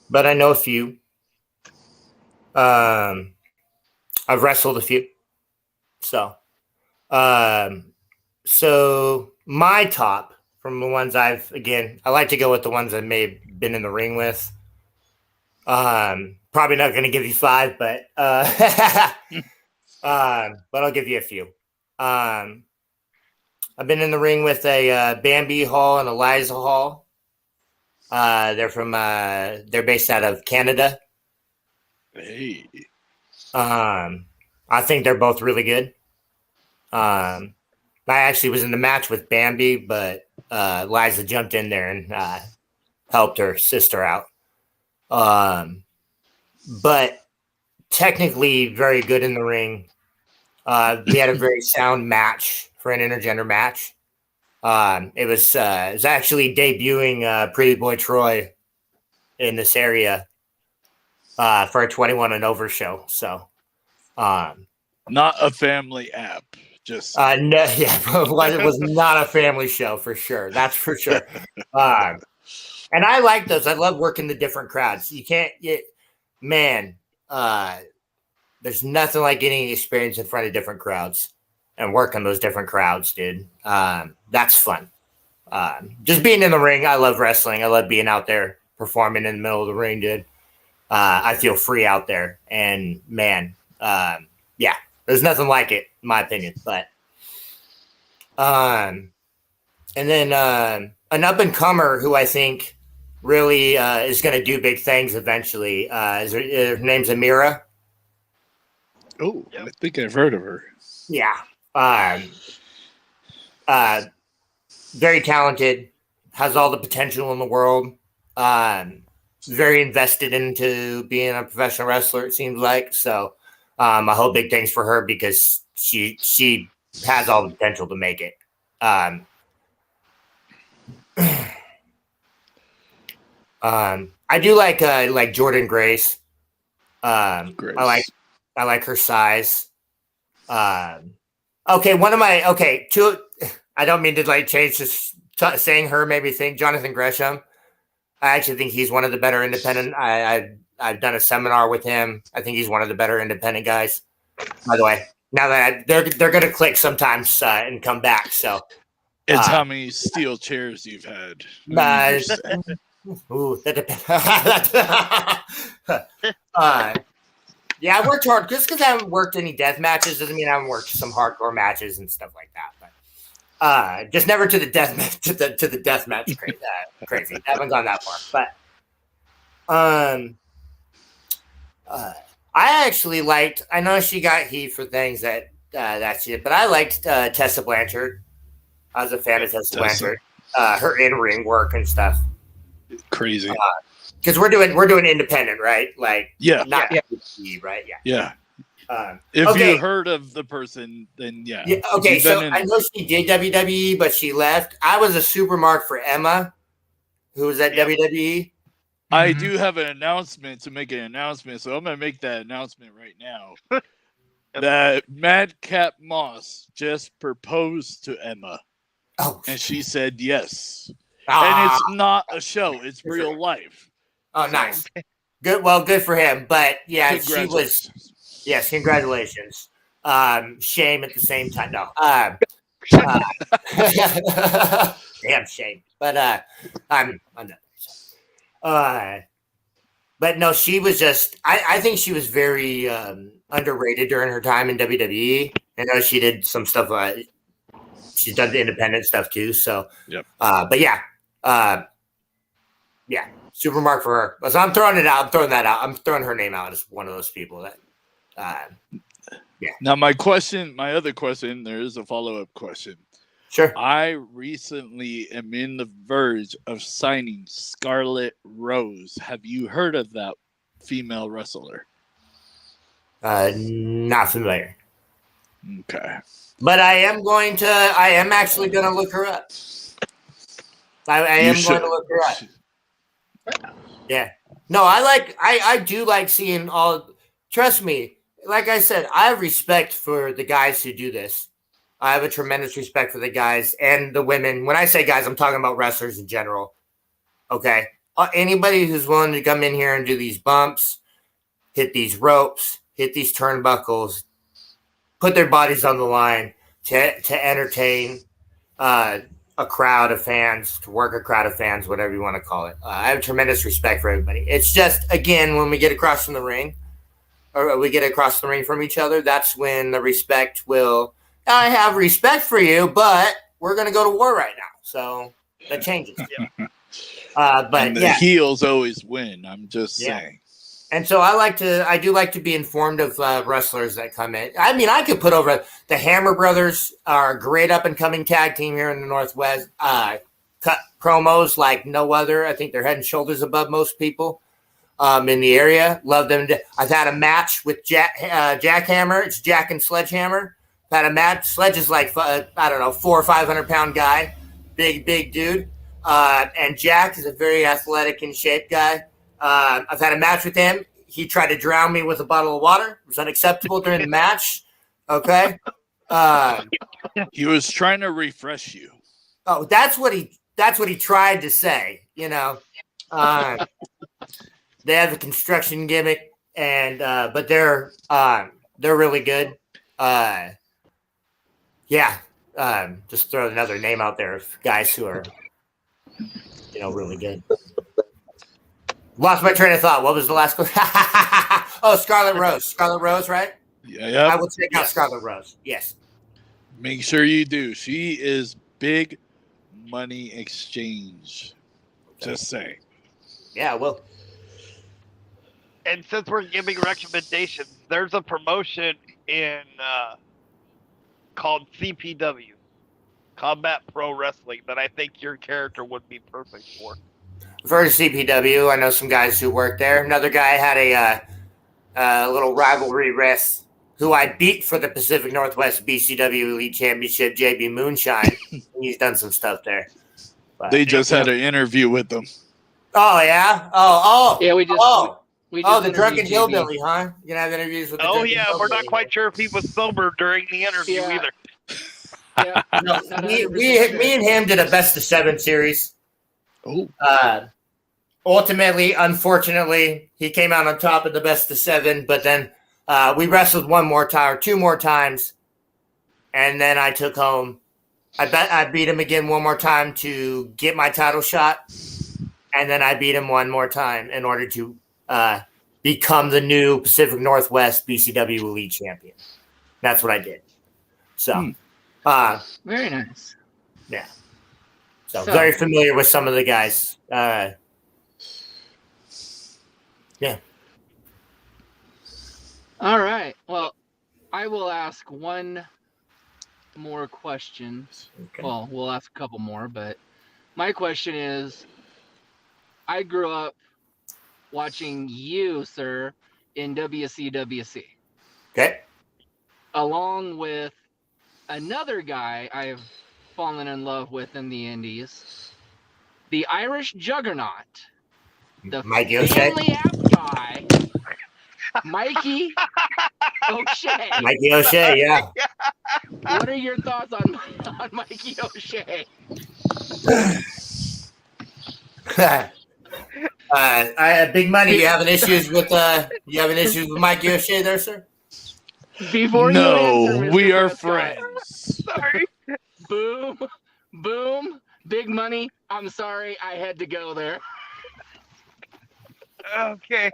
But I know a few. I've wrestled a few. So my top from the ones I like to go with the ones I may have been in the ring with. Probably not going to give you 5, but but I'll give you a few. I've been in the ring with a Bambi Hall and Eliza Hall. They're based out of Canada. Hey. I think they're both really good. I actually was in the match with Bambi, but Liza jumped in there and helped her sister out. But technically very good in the ring. We had a very sound match for an intergender match. It was actually debuting Pretty Boy Troy in this area for a 21 and over show. So, not a family app. Just no, yeah, it was not a family show for sure. That's for sure. And I like those. I love working the different crowds. You can't get, there's nothing like getting experience in front of different crowds and working those different crowds, dude. That's fun. Just being in the ring. I love wrestling. I love being out there performing in the middle of the ring, dude. I feel free out there, and yeah, there's nothing like it, in my opinion. But, and then an up and comer who I think really is going to do big things eventually. Her name's Amira. Oh, I think I've heard of her. Yeah. Very talented, has all the potential in the world. Very invested into being a professional wrestler, it seems like. So I hope big things for her because she has all the potential to make it. I do like Jordan Grace. Grace. I like her size. I don't mean to change this. Saying her made me think Jonathan Gresham. I actually think he's one of the better independent. I've done a seminar with him. I think he's one of the better independent guys. By the way, now that they're going to click sometimes and come back. So it's how many steel chairs you've had. Ooh, that depends. Yeah, I worked hard. Just because I haven't worked any death matches doesn't mean I haven't worked some hardcore matches and stuff like that. But just never to the death match. To the death match, crazy. I haven't gone that far. But I actually liked. I know she got heat for things that she did, but I liked Tessa Blanchard. I was a fan of Tessa Blanchard. Her in-ring work and stuff. Crazy. Because we're doing independent, right? Like, not WWE, right? Yeah. If you heard of the person, then yeah. Okay, so I know she did WWE, but she left. I was a super mark for Emma, who was at WWE. I do have an announcement to make an announcement, so I'm going to make that announcement right now. That Madcap Moss just proposed to Emma. Oh, and she said yes. And it's not a show; it's real life. Oh, nice. Good. Well, good for him. But yeah, she was. Yes, congratulations. Shame at the same time. No. damn shame. But I'm not. But no, she was just. I think she was very underrated during her time in WWE. I know she did some stuff. She's done the independent stuff too. So, Yep. But yeah, yeah, super mark for her. So I'm throwing it out. I'm throwing that out. I'm throwing her name out as one of those people that. Yeah. Now, my other question, there is a follow-up question. Sure. I recently am in the verge of signing Scarlett Rose. Have you heard of that female wrestler? Not familiar. Okay. But I am actually going to look her up. I am going to look her up. Yeah. No, I do like seeing all, trust me, like I said, I have respect for the guys who do this. I have a tremendous respect for the guys and the women. When I say guys, I'm talking about wrestlers in general. Okay. Anybody who's willing to come in here and do these bumps, hit these ropes, hit these turnbuckles, put their bodies on the line to entertain a crowd of fans, to work a crowd of fans, whatever you want to call it. I have tremendous respect for everybody. It's just, again, when we get across from the ring, or we get across the ring from each other, that's when the respect will, I have respect for you, but we're going to go to war right now. So that changes. But and the heels always win. I'm just saying. And so I do like to be informed of wrestlers that come in. I mean, I could put over the Hammer Brothers are a great up and coming tag team here in the Northwest. Cut promos like no other. I think they're head and shoulders above most people in the area. Love them. I've had a match with Jackhammer. It's Jack and Sledgehammer. I've had a match. Sledge is like, I don't know, 400 or 500 pound guy. Big dude. And Jack is a very athletic and shaped guy. I've had a match with him. He tried to drown me with a bottle of water. It was unacceptable during the match. Okay. He was trying to refresh you. Oh, that's what he tried to say, you know. They have a construction gimmick and but they're really good. Just throw another name out there of guys who are, you know, really good. Lost my train of thought. What was the last question? Oh, Scarlett Rose. Scarlett Rose, right? Yeah. I will check out Scarlett Rose. Yes. Make sure you do. She is big money exchange. Just saying. Yeah, well. And since we're giving recommendations, there's a promotion in called CPW, Combat Pro Wrestling, that I think your character would be perfect for. I've heard of CPW. I know some guys who work there. Another guy had a little rivalry with who I beat for the Pacific Northwest BCW Elite Championship, JB Moonshine. He's done some stuff there. But, they just had an interview with them. Oh, yeah? Oh. Yeah, we just the drunken hillbilly, huh? You're going to have interviews with the drunken hillbilly. We're not quite sure if he was sober during the interview either. Yeah. No, me and him did a best of 7 series. Oh. Ultimately, unfortunately, he came out on top of the best of 7, but then we wrestled 2 more times, and then I took home. I beat him again one more time to get my title shot, and then I beat him one more time in order to become the new Pacific Northwest BCW Elite Champion. That's what I did. So, very nice. Yeah. So very familiar with some of the guys. Yeah. All right. Well, I will ask one more question. Okay. Well, we'll ask a couple more, but my question is, I grew up watching you, sir, in WCWC. Okay. Along with another guy I've fallen in love with in the Indies, the Irish Juggernaut, the Mikey O'Shea. family app guy, Mikey O'Shea. Mikey O'Shea, yeah. What are your thoughts on Mikey O'Shea? Big Money. You having issues with Mikey O'Shea there, sir? Before no, you answer, we Mr. are Prescott. friends. Sorry. Boom. Big Money, I'm sorry, I had to go there. Okay.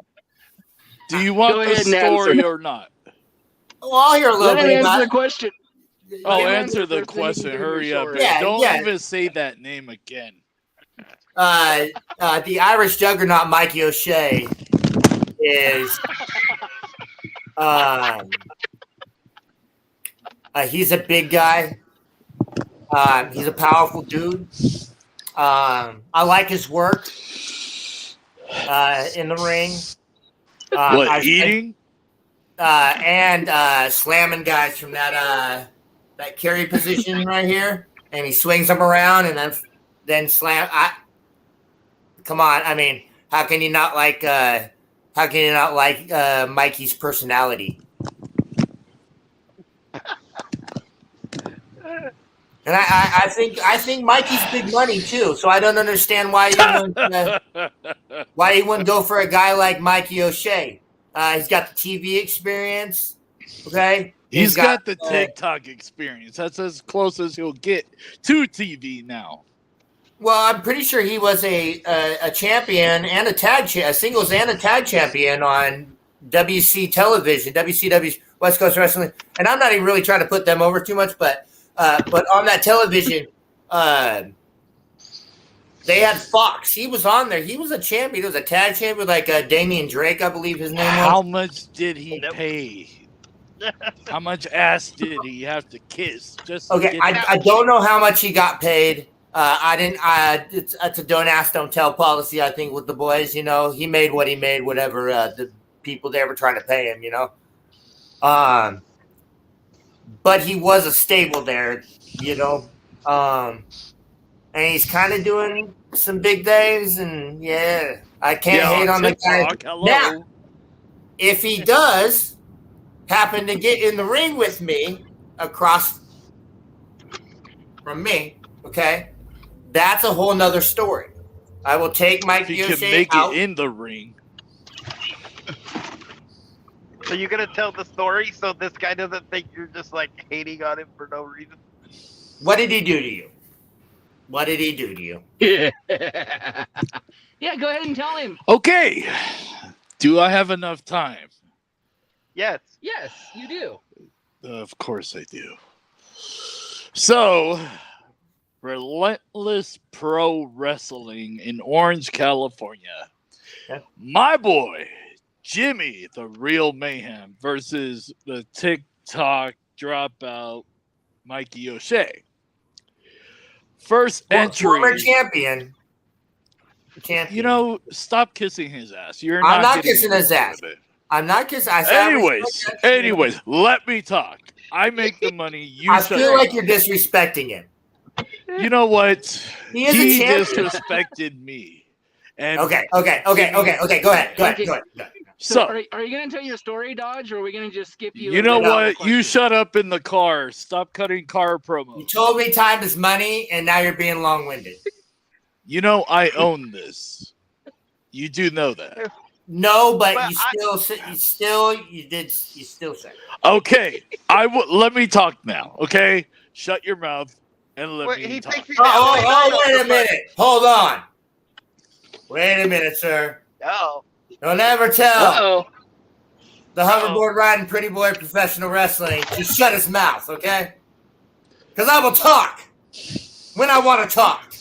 Do you want Go the ahead and story answer. or not? Well, I'll hear a little Let him bit answer about the it. question. Oh, Him answer the first, then you can question. give your Hurry up. story. Yeah, Don't yeah. even say that name again. The Irish juggernaut Mikey O'Shea is he's a big guy. He's a powerful dude. I like his work in the ring. Eating? And slamming guys from that carry position right here, and he swings them around and then slam. Come on, I mean, how can you not like Mikey's personality? And I think Mikey's big money too. So I don't understand why he wouldn't go for a guy like Mikey O'Shea. He's got the TV experience. Okay, He's got the TikTok experience. That's as close as he'll get to TV now. Well, I'm pretty sure he was a champion and a singles and a tag champion on WC television, WCW's West Coast Wrestling. And I'm not even really trying to put them over too much, but on that television, they had Fox. He was on there. He was a champion. He was a tag champion, like Damian Drake, I believe his name was. How much did he pay? How much ass did he have to kiss? Okay, I don't know how much he got paid. I didn't. It's a don't ask, don't tell policy. I think with the boys, you know, he made what he made, whatever the people they were trying to pay him, you know. But he was a stable there, you know. And he's kind of doing some big things, and yeah, I can't hate on the guy. Now, if he does happen to get in the ring with me across from me, okay, that's a whole nother story. I will take Mikey O'Shea out. If he can make it in the ring. So you're gonna tell the story so this guy doesn't think you're just like hating on him for no reason? What did he do to you? What did he do to you? Yeah. Yeah, go ahead and tell him. Okay. Do I have enough time? Yes. Yes, you do. Of course I do. So, Relentless Pro Wrestling in Orange, California. Okay. My boy, Jimmy, the Real Mayhem, versus the TikTok dropout, Mikey O'Shea. First entry. Former champion. You know, stop kissing his ass. I'm not kissing his ass. I'm not kissing. Anyways, let me talk. I make the money. I feel like you're disrespecting him. You know what? He is a champion. Disrespected me. And Okay. Go ahead. So are you going to tell your story, Dodge, or are we going to just skip you? You know what? You shut up in the car. Stop cutting car promos. You told me time is money, and now you're being long-winded. You know I own this. You do know that. No, but you still say. Okay, let me talk now. Okay, shut your mouth and let me talk. Wait a minute. Hold on. Wait a minute, sir. Oh. Don't ever tell the Uh-oh. hoverboard riding pretty boy professional wrestling to shut his mouth, okay? Because I will talk when I want to talk.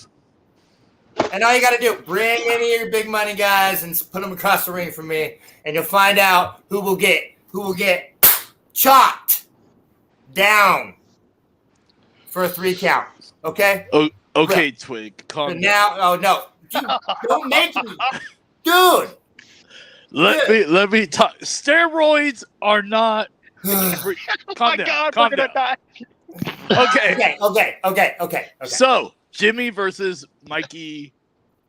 And all you got to do, bring any of your big money guys and put them across the ring for me, and you'll find out who will get chopped down for a 3 count. Okay? Oh, okay, Twig. Calm down. Now, oh no, dude, don't make me, dude. Let me talk. Steroids are not. Calm down. Calm down. Okay. So Jimmy versus Mikey,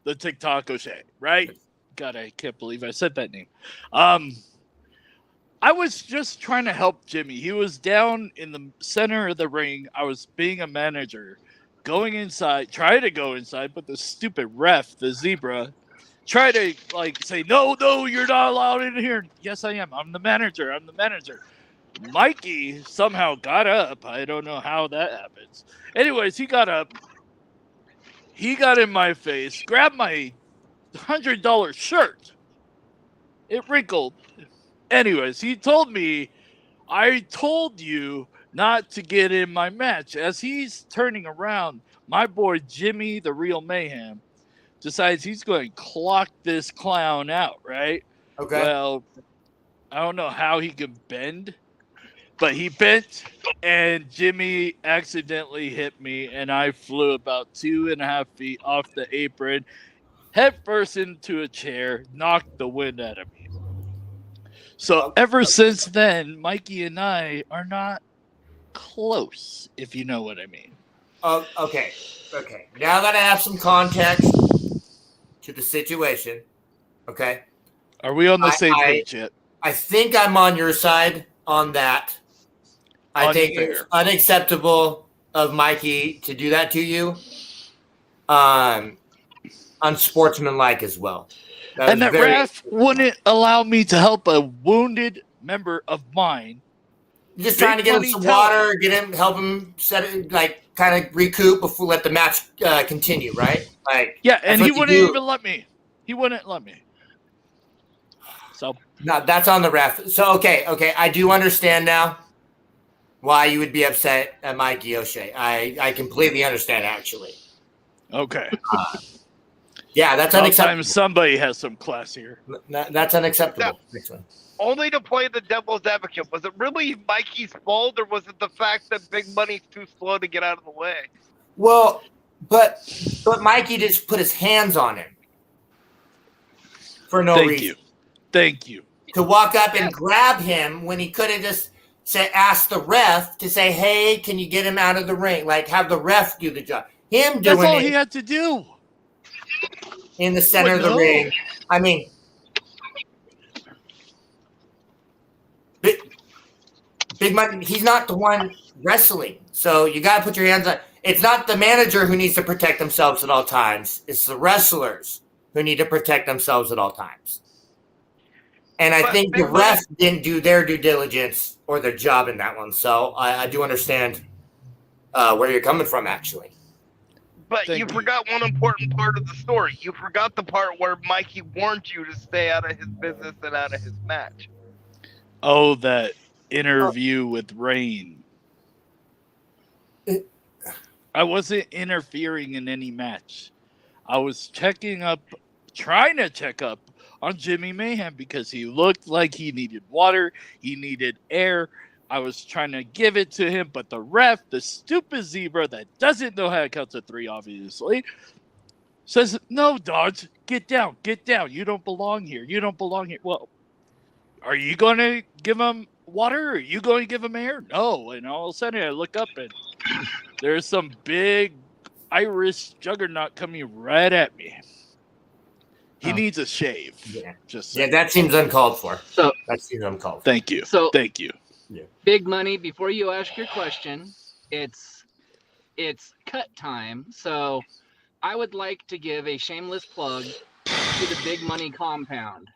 the TikTok O'Shea, right? God, I can't believe I said that name. I was just trying to help Jimmy. He was down in the center of the ring. I was being a manager, going inside, trying to go inside, but the stupid ref, the zebra, tried to say, no, you're not allowed in here. Yes, I am. I'm the manager. Mikey somehow got up. I don't know how that happens. Anyways, he got up, He got in my face, grabbed my $100 shirt. It wrinkled. Anyways, he told me, I told you not to get in my match. As he's turning around, my boy Jimmy, the real mayhem, decides he's going to clock this clown out, right? Okay. Well, I don't know how he can bend, but he bent, and Jimmy accidentally hit me, and I flew about 2.5 feet off the apron, head first into a chair, knocked the wind out of me. So ever since then, Mikey and I are not close, if you know what I mean. Oh, okay. Now that I have some context to the situation, okay? Are we on the same page yet? I think I'm on your side on that. I think Unfair. it's unacceptable of Mikey to do that to you. Unsportsmanlike as well. And that ref wouldn't allow me to help a wounded member of mine. You're just trying to get him some water, help him set it, like kind of recoup before let the match continue, right? Like yeah, and he wouldn't even let me. He wouldn't let me. So no, that's on the ref. So okay, I do understand now why you would be upset at Mikey O'Shea. I completely understand actually. Okay. Yeah, that's unacceptable. Somebody has some class here. That's unacceptable. Yeah. Only to play the devil's advocate, was it really Mikey's fault, or was it the fact that Big Money's too slow to get out of the way? Well, but Mikey just put his hands on him for no reason. Thank you. To walk up and grab him when he could have just asked the ref to say, "Hey, can you get him out of the ring?" Like have the ref do the job. Him doing That's all it he had to do. In the center of the ring. I mean, Big Money, he's not the one wrestling. So you got to put your hands on. It's not the manager who needs to protect themselves at all times. It's the wrestlers who need to protect themselves at all times. And I think the refs didn't do their due diligence or their job in that one. So I do understand where you're coming from, actually. But you forgot one important part of the story. You forgot the part where Mikey warned you to stay out of his business and out of his match. Oh, that interview with Rain. I wasn't interfering in any match. I was trying to check up on Jimmy Mayhem because he looked like he needed water, he needed air. I was trying to give it to him, but the ref, the stupid zebra that doesn't know how to count to 3, obviously, says, "No, Dodge, get down. You don't belong here. Well, are you going to give him water? Are you going to give him air? No." And all of a sudden, I look up, and there's some big Irish juggernaut coming right at me. He needs a shave. Yeah, that seems uncalled for. Thank you. Thank you. Yeah. Big Money, before you ask your question, it's cut time. So I would like to give a shameless plug to the Big Money compound.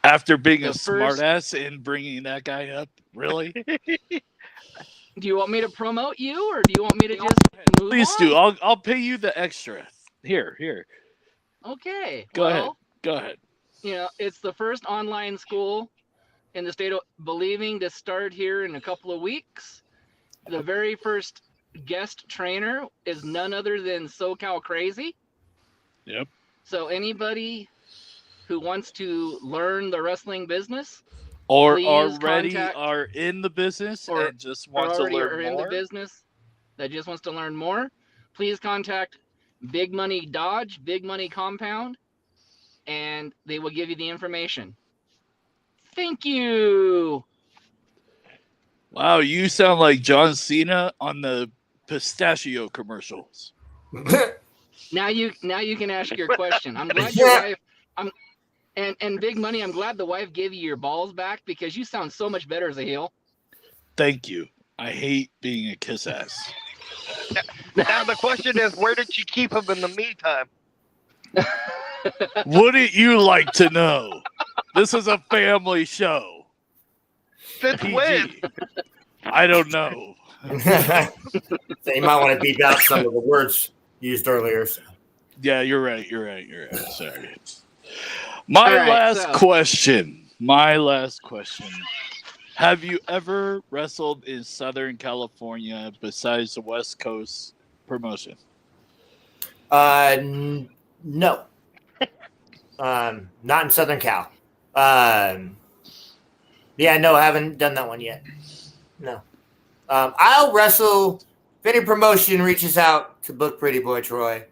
After being a smartass and bringing that guy up, really? Do you want me to promote you, or do you want me to just move Please on? do. I'll pay you the extra. Here. Okay. Go ahead. You know, it's the first online school in the state of Believing to start here in a couple of weeks. The very first guest trainer is none other than SoCal Crazy. Yep. So anybody who wants to learn the wrestling business, or please already contact- are in the business or and just want to already learn are more, in the business that just wants to learn more, please contact Big Money Dodge, Big Money Compound, and they will give you the information. Thank you. Wow, you sound like John Cena on the pistachio commercials. Now you can ask your question. I'm glad your wife. And Big Money, I'm glad the wife gave you your balls back because you sound so much better as a heel. Thank you. I hate being a kiss ass. Now the question is, where did you keep him in the meantime? Wouldn't you like to know? This is a family show. Since PG. when? I don't know. So you might want to beep out some of the words used earlier. So. Yeah, you're right. Sorry. My All right, last so- question. Have you ever wrestled in Southern California besides the West Coast promotion? No. Not in Southern Cal. Yeah, no, I haven't done that one yet. No. I'll wrestle. If any promotion reaches out to book Pretty Boy Troy,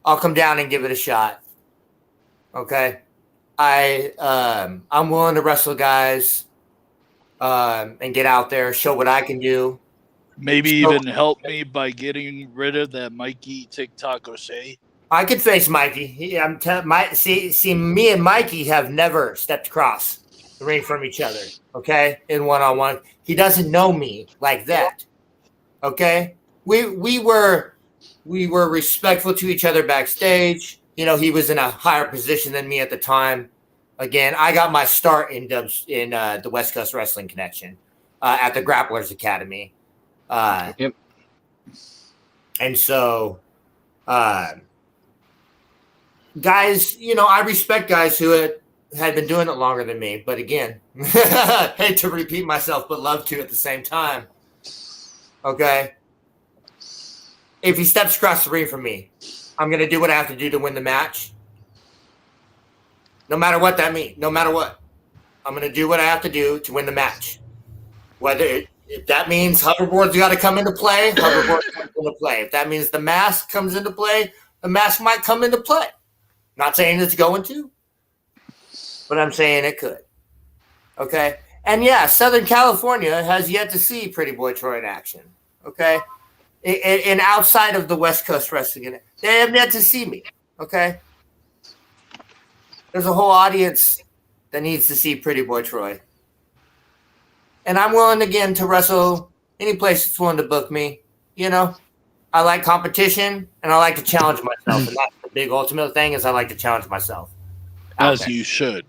I'll come down and give it a shot. Okay. I'm willing to wrestle guys and get out there, show what I can do. Maybe even help me by getting rid of that Mikey TikTok O'Shea. I could face Mikey. See, me and Mikey have never stepped across the ring from each other. Okay, in one-on-one, he doesn't know me like that. Okay, we were respectful to each other backstage. You know, he was in a higher position than me at the time. Again, I got my start in the West Coast Wrestling Connection at the Grapplers Academy. Yep. And so, guys, you know, I respect guys who had been doing it longer than me. But again, hate to repeat myself, but love to at the same time. Okay. If he steps across the ring from me, I'm going to do what I have to do to win the match. No matter what that means. No matter what. I'm going to do what I have to do to win the match. If that means hoverboards got to come into play, hoverboards come into play. If that means the mask comes into play, the mask might come into play. Not saying it's going to, but I'm saying it could. Okay? And yeah, Southern California has yet to see Pretty Boy Troy in action. Okay? And outside of the West Coast Wrestling, they have yet to see me. Okay? There's a whole audience that needs to see Pretty Boy Troy. And I'm willing, again, to wrestle any place that's willing to book me. You know, I like competition, and I like to challenge myself. And that's the big ultimate thing is I like to challenge myself. As you should.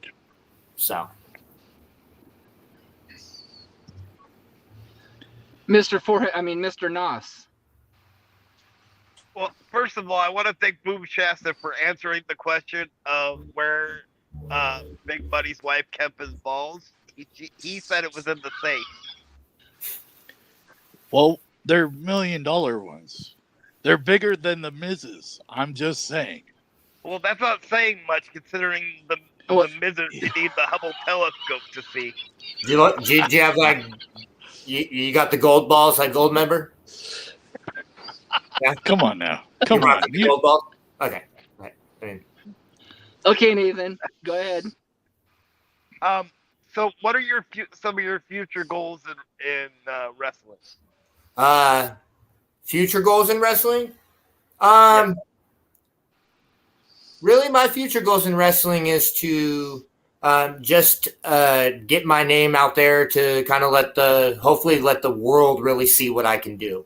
So. Mr. Noss. Well, first of all, I want to thank Boom Shasta for answering the question of where Big Buddy's wife kept his balls. He said it was in the safe. Well, they're $1 million ones. They're bigger than the Miz's. I'm just saying. Well, that's not saying much considering the Miz's need the Hubble telescope to see. Do you have like you got the gold balls like Gold Member? Yeah. Come on now. Come on. Gold balls? Okay. Right. Okay, Nathan, go ahead. So what are some of your future goals in wrestling? Future goals in wrestling? Really, my future goals in wrestling is to just get my name out there to kind of hopefully let the world really see what I can do.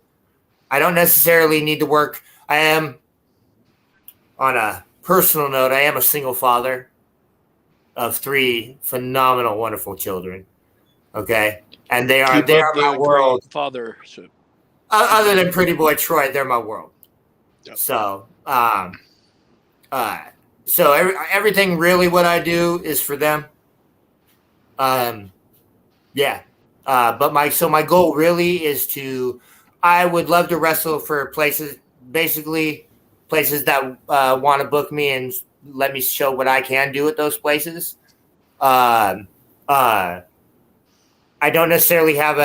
I don't necessarily need to work. I am, on a personal note, I am a single father of 3 phenomenal, wonderful children. Okay, and they are my world. Fathership. Other than Pretty Boy Troy, they're my world. Yep. So, everything really what I do is for them. Yeah. But my goal really is I would love to wrestle for places that want to book me and let me show what I can do at those places. I don't necessarily have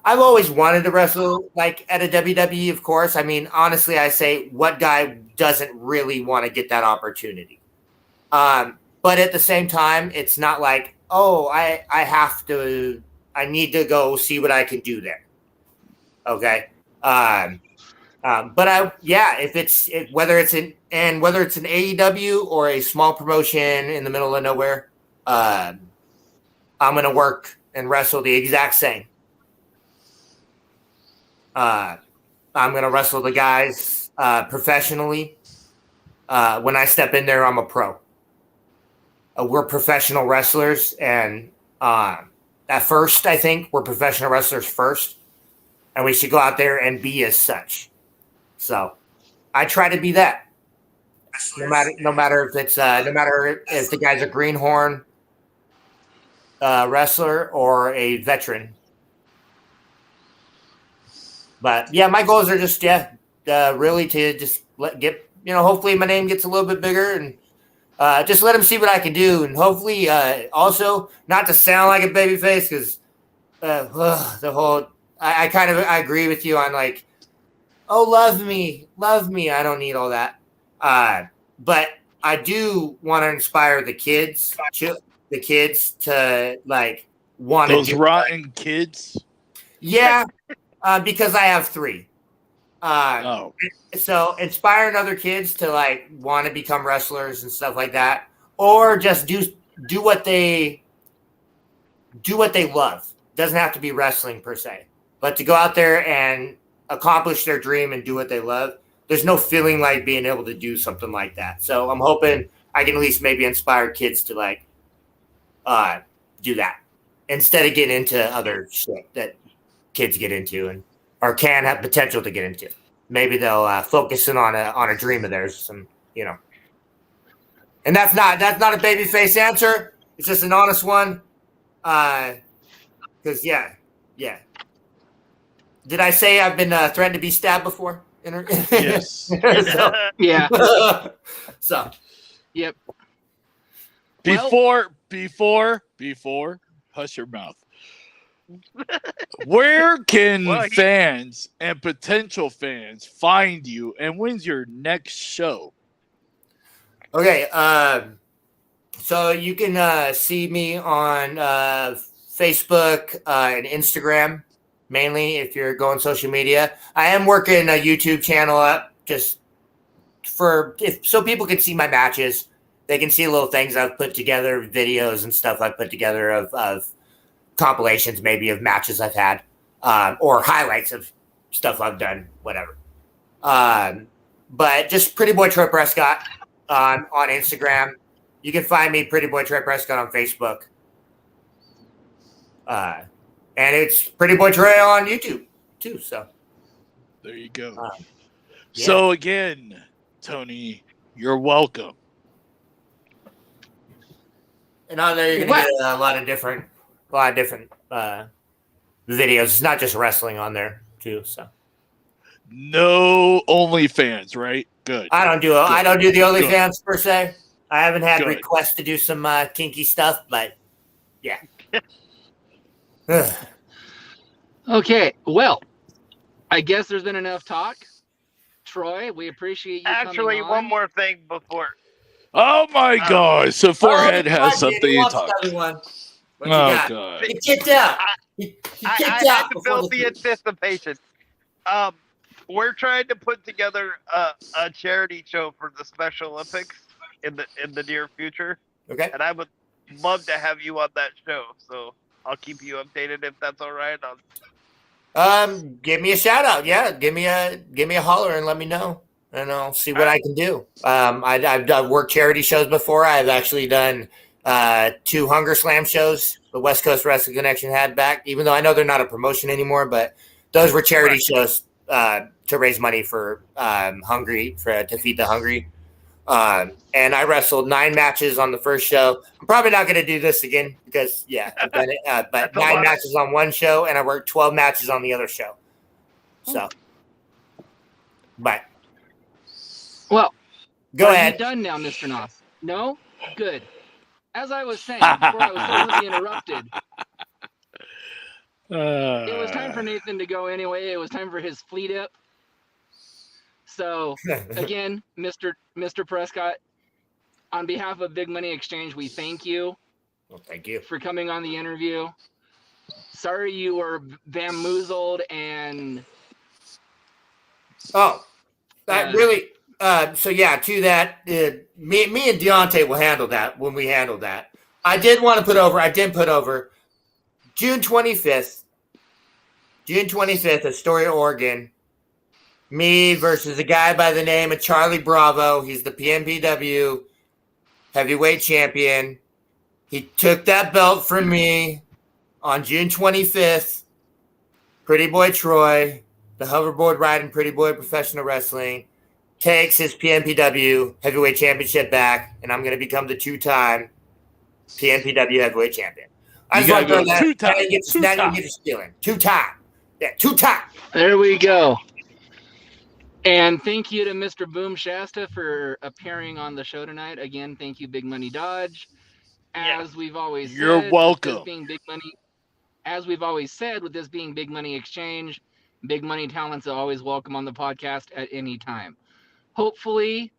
I've always wanted to wrestle like at a WWE, of course. I mean, honestly, I say what guy doesn't really want to get that opportunity? But at the same time, it's not like, oh, I need to go see what I can do there. Okay. But whether it's an AEW or a small promotion in the middle of nowhere, I'm going to work and wrestle the exact same. I'm going to wrestle the guys professionally. When I step in there, I'm a pro. We're professional wrestlers, and at first, I think we're professional wrestlers first, and we should go out there and be as such. So, I try to be that. No matter if it's no matter if the guy's a greenhorn wrestler or a veteran. But yeah, my goals are just really to just get hopefully my name gets a little bit bigger and just let him see what I can do, and hopefully also not to sound like a babyface because the whole I agree with you on like, oh, love me. I don't need all that, but I do want to inspire the kids to like want to Those do rotten kids. Yeah, because I have 3. So inspiring other kids to like want to become wrestlers and stuff like that, or just do what they love. Doesn't have to be wrestling per se, but to go out there and accomplish their dream and do what they love. There's no feeling like being able to do something like that. So I'm hoping I can at least maybe inspire kids to like do that instead of getting into other shit that kids get into and or can have potential to get into. Maybe they'll focus in on a dream of theirs, and and that's not a babyface answer. It's just an honest one. Because yeah. Did I say I've been threatened to be stabbed before? Yes. Yeah. So. Yep. Before, hush your mouth. Where can fans and potential fans find you, and when's your next show? Okay, so you can see me on Facebook and Instagram, mainly if you're going social media. I am working a YouTube channel up just so people can see my matches. They can see little things I've put together, videos and stuff I've put together of compilations maybe of matches I've had, or highlights of stuff I've done, whatever. But just Pretty Boy Troy Prescott on Instagram. You can find me Pretty Boy Troy Prescott on Facebook. And it's Pretty Boy Troy on YouTube too. So there you go. Yeah. So again, Tony, you're welcome. And on there you're gonna get a lot of different videos. It's not just wrestling on there too. So no OnlyFans, right? Good. I don't do the OnlyFans per se. I haven't had requests to do some kinky stuff, but yeah. Okay, well, I guess there's been enough talk. Troy, we appreciate you Actually, coming on. one more thing before. Oh my gosh! So Forehead has something to talk. God! He kicked out. He kicked out. I had to build the anticipation. We're trying to put together a charity show for the Special Olympics in the near future. Okay. And I would love to have you on that show. So I'll keep you updated if that's all right. Give me a shout out. Yeah, give me a holler and let me know, and I'll see what I can do. I've worked charity shows before. I've actually done 2 Hunger Slam shows the West Coast Wrestling Connection had back, even though I know they're not a promotion anymore, but those were charity shows to raise money for to feed the hungry. And I wrestled 9 matches on the first show. I'm probably not going to do this again because, I've done it. But 9 matches on one show, and I worked 12 matches on the other show. So, but. Well, go ahead. Are you done now, Mr. Noth? No? Good. As I was saying before I was totally interrupted, it was time for Nathan to go anyway. It was time for his fleet up. So, again, Mr. Prescott, on behalf of Big Money Exchange, we thank you. Well, thank you for coming on the interview. Sorry you were bamboozled and. Really. So yeah, to that, me and Deontay will handle that when we handle that. I did put over June 25th, Astoria, Oregon. Me versus a guy by the name of Charlie Bravo. He's the PMPW heavyweight champion. He took that belt from me on June 25th. Pretty Boy Troy, the hoverboard riding Pretty Boy Professional Wrestling, takes his PNPW heavyweight championship back, and I'm going to become the 2-time PNPW heavyweight champion. I You just want to gotta know go that. two-time, Now you two-time. get your stealing. 2-time. Yeah, 2-time. There we go. And thank you to Mr. Boom Shasta for appearing on the show tonight. Again, thank you, Big Money Dodge. As we've always You're said, welcome. With this being Big Money, as we've always said, with this being Big Money Exchange, Big Money talents are always welcome on the podcast at any time. Hopefully,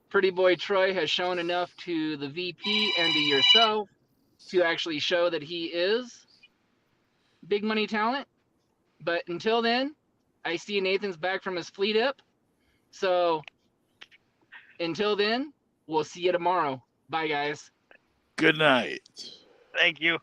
Pretty Boy Troy has shown enough to the VP and to yourself to actually show that he is Big Money talent. But until then, I see Nathan's back from his fleet up. So until then, we'll see you tomorrow. Bye, guys. Good night. Thank you.